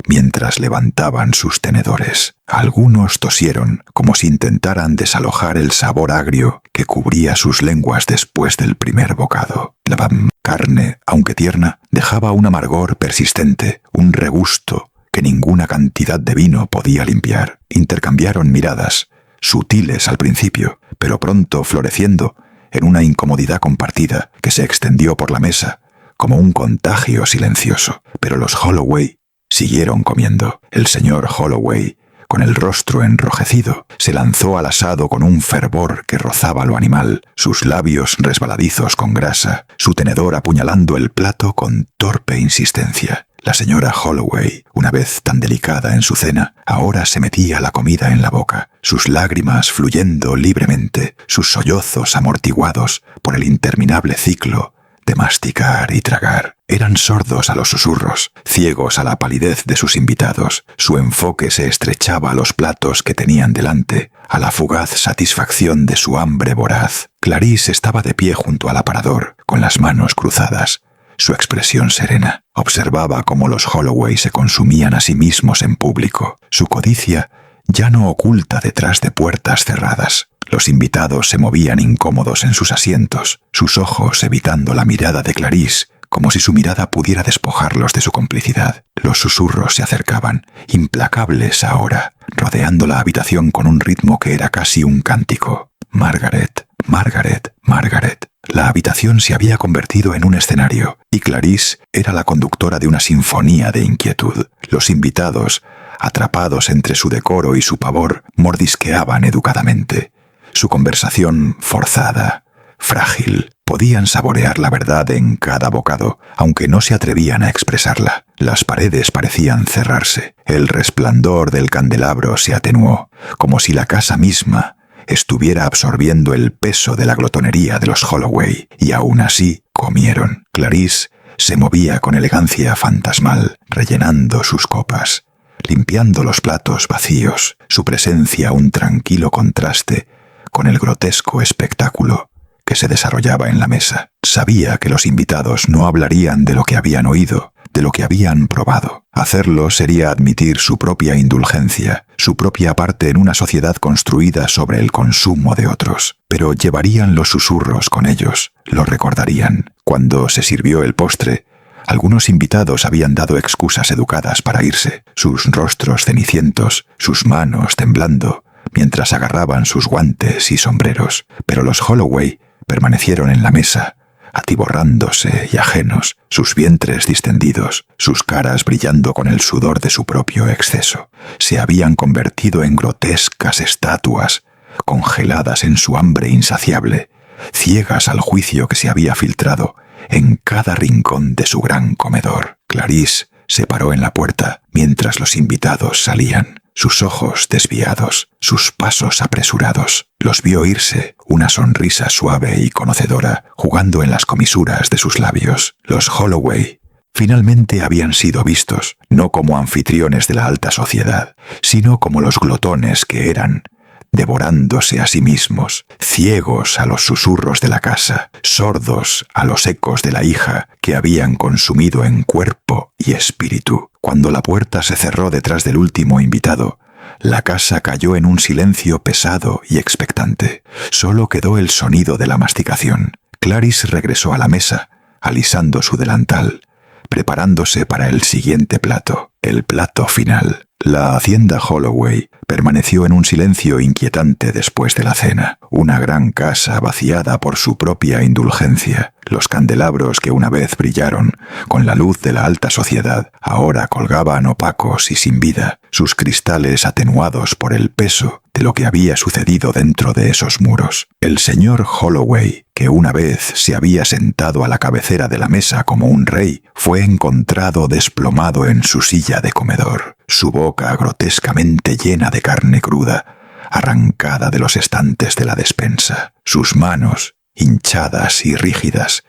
A: mientras levantaban sus tenedores. Algunos tosieron, como si intentaran desalojar el sabor agrio que cubría sus lenguas después del primer bocado. La carne, aunque tierna, dejaba un amargor persistente, un regusto que ninguna cantidad de vino podía limpiar. Intercambiaron miradas, sutiles al principio, pero pronto floreciendo en una incomodidad compartida que se extendió por la mesa como un contagio silencioso. Pero los Holloway siguieron comiendo. El señor Holloway, con el rostro enrojecido, se lanzó al asado con un fervor que rozaba lo animal, sus labios resbaladizos con grasa, su tenedor apuñalando el plato con torpe insistencia. La señora Holloway, una vez tan delicada en su cena, ahora se metía la comida en la boca, sus lágrimas fluyendo libremente, sus sollozos amortiguados por el interminable ciclo de masticar y tragar. Eran sordos a los susurros, ciegos a la palidez de sus invitados. Su enfoque se estrechaba a los platos que tenían delante, a la fugaz satisfacción de su hambre voraz. Clarice estaba de pie junto al aparador, con las manos cruzadas, su expresión serena. Observaba cómo los Holloway se consumían a sí mismos en público, su codicia ya no oculta detrás de puertas cerradas. Los invitados se movían incómodos en sus asientos, sus ojos evitando la mirada de Clarice, como si su mirada pudiera despojarlos de su complicidad. Los susurros se acercaban, implacables ahora, rodeando la habitación con un ritmo que era casi un cántico. Margaret, Margaret, Margaret. La habitación se había convertido en un escenario, y Clarice era la conductora de una sinfonía de inquietud. Los invitados, atrapados entre su decoro y su pavor, mordisqueaban educadamente. Su conversación forzada, frágil, podían saborear la verdad en cada bocado, aunque no se atrevían a expresarla. Las paredes parecían cerrarse. El resplandor del candelabro se atenuó, como si la casa misma estuviera absorbiendo el peso de la glotonería de los Holloway, y aún así comieron. Clarice se movía con elegancia fantasmal, rellenando sus copas, limpiando los platos vacíos, su presencia un tranquilo contraste con el grotesco espectáculo que se desarrollaba en la mesa. Sabía que los invitados no hablarían de lo que habían oído, de lo que habían probado. Hacerlo sería admitir su propia indulgencia, su propia parte en una sociedad construida sobre el consumo de otros. Pero llevarían los susurros con ellos, lo recordarían. Cuando se sirvió el postre, algunos invitados habían dado excusas educadas para irse, sus rostros cenicientos, sus manos temblando, mientras agarraban sus guantes y sombreros. Pero los Holloway permanecieron en la mesa, atiborrándose y ajenos, sus vientres distendidos, sus caras brillando con el sudor de su propio exceso. Se habían convertido en grotescas estatuas, congeladas en su hambre insaciable, ciegas al juicio que se había filtrado en cada rincón de su gran comedor. Clarice se paró en la puerta mientras los invitados salían, sus ojos desviados, sus pasos apresurados. Los vio irse, una sonrisa suave y conocedora jugando en las comisuras de sus labios. Los Holloway finalmente habían sido vistos, no como anfitriones de la alta sociedad, sino como los glotones que eran, devorándose a sí mismos, ciegos a los susurros de la casa, sordos a los ecos de la hija que habían consumido en cuerpo y espíritu. Cuando la puerta se cerró detrás del último invitado, la casa cayó en un silencio pesado y expectante. Solo quedó el sonido de la masticación. Clarice regresó a la mesa, alisando su delantal, preparándose para el siguiente plato, el plato final. La hacienda Holloway permaneció en un silencio inquietante después de la cena, una gran casa vaciada por su propia indulgencia. Los candelabros que una vez brillaron con la luz de la alta sociedad ahora colgaban opacos y sin vida, sus cristales atenuados por el peso de lo que había sucedido dentro de esos muros. El señor Holloway, que una vez se había sentado a la cabecera de la mesa como un rey, fue encontrado desplomado en su silla de comedor, su boca grotescamente llena de carne cruda, arrancada de los estantes de la despensa. Sus manos, hinchadas y rígidas,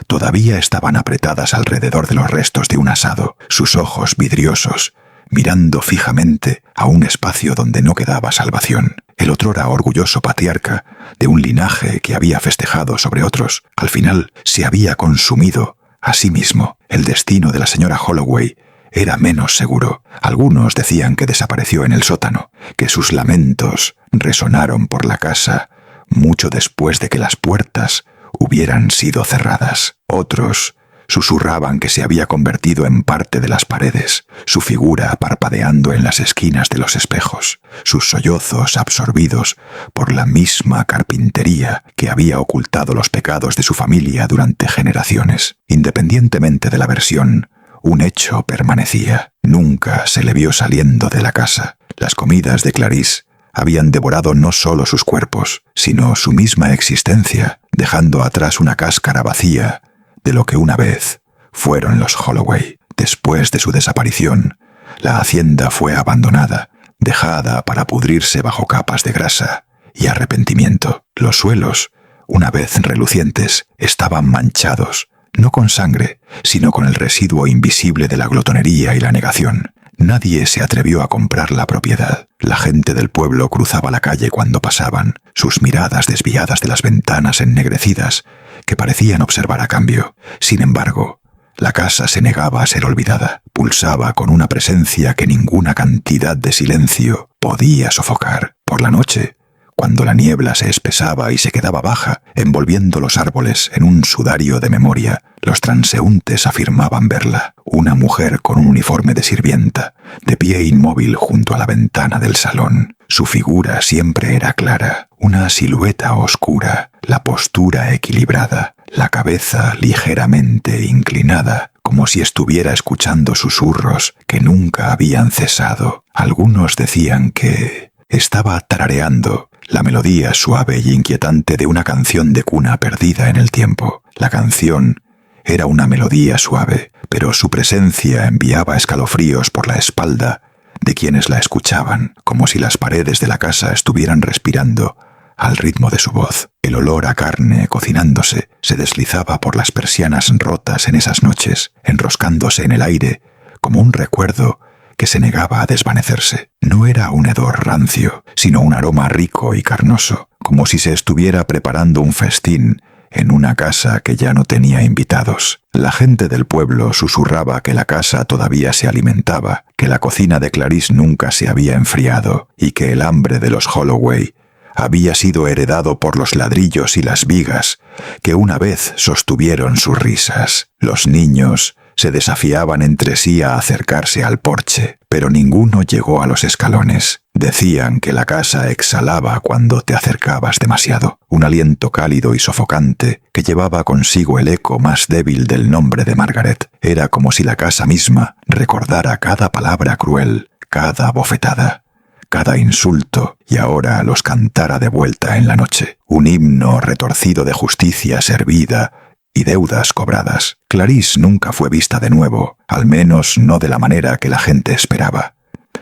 A: todavía estaban apretadas alrededor de los restos de un asado, sus ojos vidriosos, mirando fijamente a un espacio donde no quedaba salvación. El otrora orgulloso patriarca de un linaje que había festejado sobre otros, al final se había consumido a sí mismo. El destino de la señora Holloway era menos seguro. Algunos decían que desapareció en el sótano, que sus lamentos resonaron por la casa mucho después de que las puertas hubieran sido cerradas. Otros susurraban que se había convertido en parte de las paredes, su figura parpadeando en las esquinas de los espejos, sus sollozos absorbidos por la misma carpintería que había ocultado los pecados de su familia durante generaciones. Independientemente de la versión, un hecho permanecía. Nunca se le vio saliendo de la casa. Las comidas de Clarice habían devorado no solo sus cuerpos, sino su misma existencia, dejando atrás una cáscara vacía de lo que una vez fueron los Holloway. Después de su desaparición, la hacienda fue abandonada, dejada para pudrirse bajo capas de grasa y arrepentimiento. Los suelos, una vez relucientes, estaban manchados, no con sangre, sino con el residuo invisible de la glotonería y la negación. Nadie se atrevió a comprar la propiedad. La gente del pueblo cruzaba la calle cuando pasaban, sus miradas desviadas de las ventanas ennegrecidas que parecían observar a cambio. Sin embargo, la casa se negaba a ser olvidada. Pulsaba con una presencia que ninguna cantidad de silencio podía sofocar. Por la noche, cuando la niebla se espesaba y se quedaba baja, envolviendo los árboles en un sudario de memoria, los transeúntes afirmaban verla, una mujer con un uniforme de sirvienta, de pie inmóvil junto a la ventana del salón. Su figura siempre era clara, una silueta oscura, la postura equilibrada, la cabeza ligeramente inclinada, como si estuviera escuchando susurros que nunca habían cesado. Algunos decían que estaba tarareando la melodía suave y inquietante de una canción de cuna perdida en el tiempo. La canción era una melodía suave, pero su presencia enviaba escalofríos por la espalda de quienes la escuchaban, como si las paredes de la casa estuvieran respirando al ritmo de su voz. El olor a carne cocinándose se deslizaba por las persianas rotas en esas noches, enroscándose en el aire como un recuerdo que se negaba a desvanecerse. No era un hedor rancio, sino un aroma rico y carnoso, como si se estuviera preparando un festín en una casa que ya no tenía invitados. La gente del pueblo susurraba que la casa todavía se alimentaba, que la cocina de Clarice nunca se había enfriado y que el hambre de los Holloway había sido heredado por los ladrillos y las vigas que una vez sostuvieron sus risas. Los niños se desafiaban entre sí a acercarse al porche, pero ninguno llegó a los escalones. Decían que la casa exhalaba cuando te acercabas demasiado, un aliento cálido y sofocante que llevaba consigo el eco más débil del nombre de Margaret. Era como si la casa misma recordara cada palabra cruel, cada bofetada, cada insulto, y ahora los cantara de vuelta en la noche. Un himno retorcido de justicia servida y deudas cobradas. Clarice nunca fue vista de nuevo, al menos no de la manera que la gente esperaba.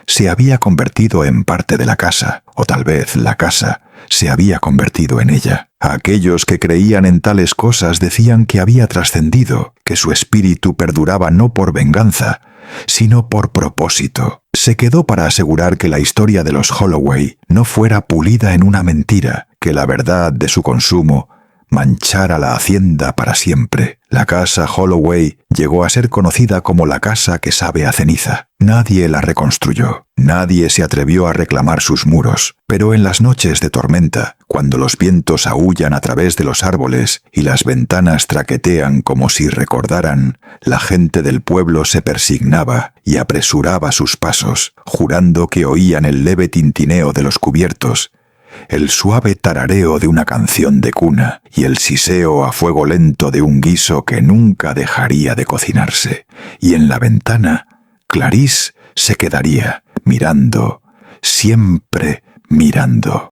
A: Se había convertido en parte de la casa, o tal vez la casa se había convertido en ella. Aquellos que creían en tales cosas decían que había trascendido, que su espíritu perduraba no por venganza, sino por propósito. Se quedó para asegurar que la historia de los Holloway no fuera pulida en una mentira, que la verdad de su consumo manchara la hacienda para siempre. La casa Holloway llegó a ser conocida como la casa que sabe a ceniza. Nadie la reconstruyó, nadie se atrevió a reclamar sus muros, pero en las noches de tormenta, cuando los vientos aúllan a través de los árboles y las ventanas traquetean como si recordaran, la gente del pueblo se persignaba y apresuraba sus pasos, jurando que oían el leve tintineo de los cubiertos, el suave tarareo de una canción de cuna y el siseo a fuego lento de un guiso que nunca dejaría de cocinarse. Y en la ventana, Clarice se quedaría mirando, siempre mirando.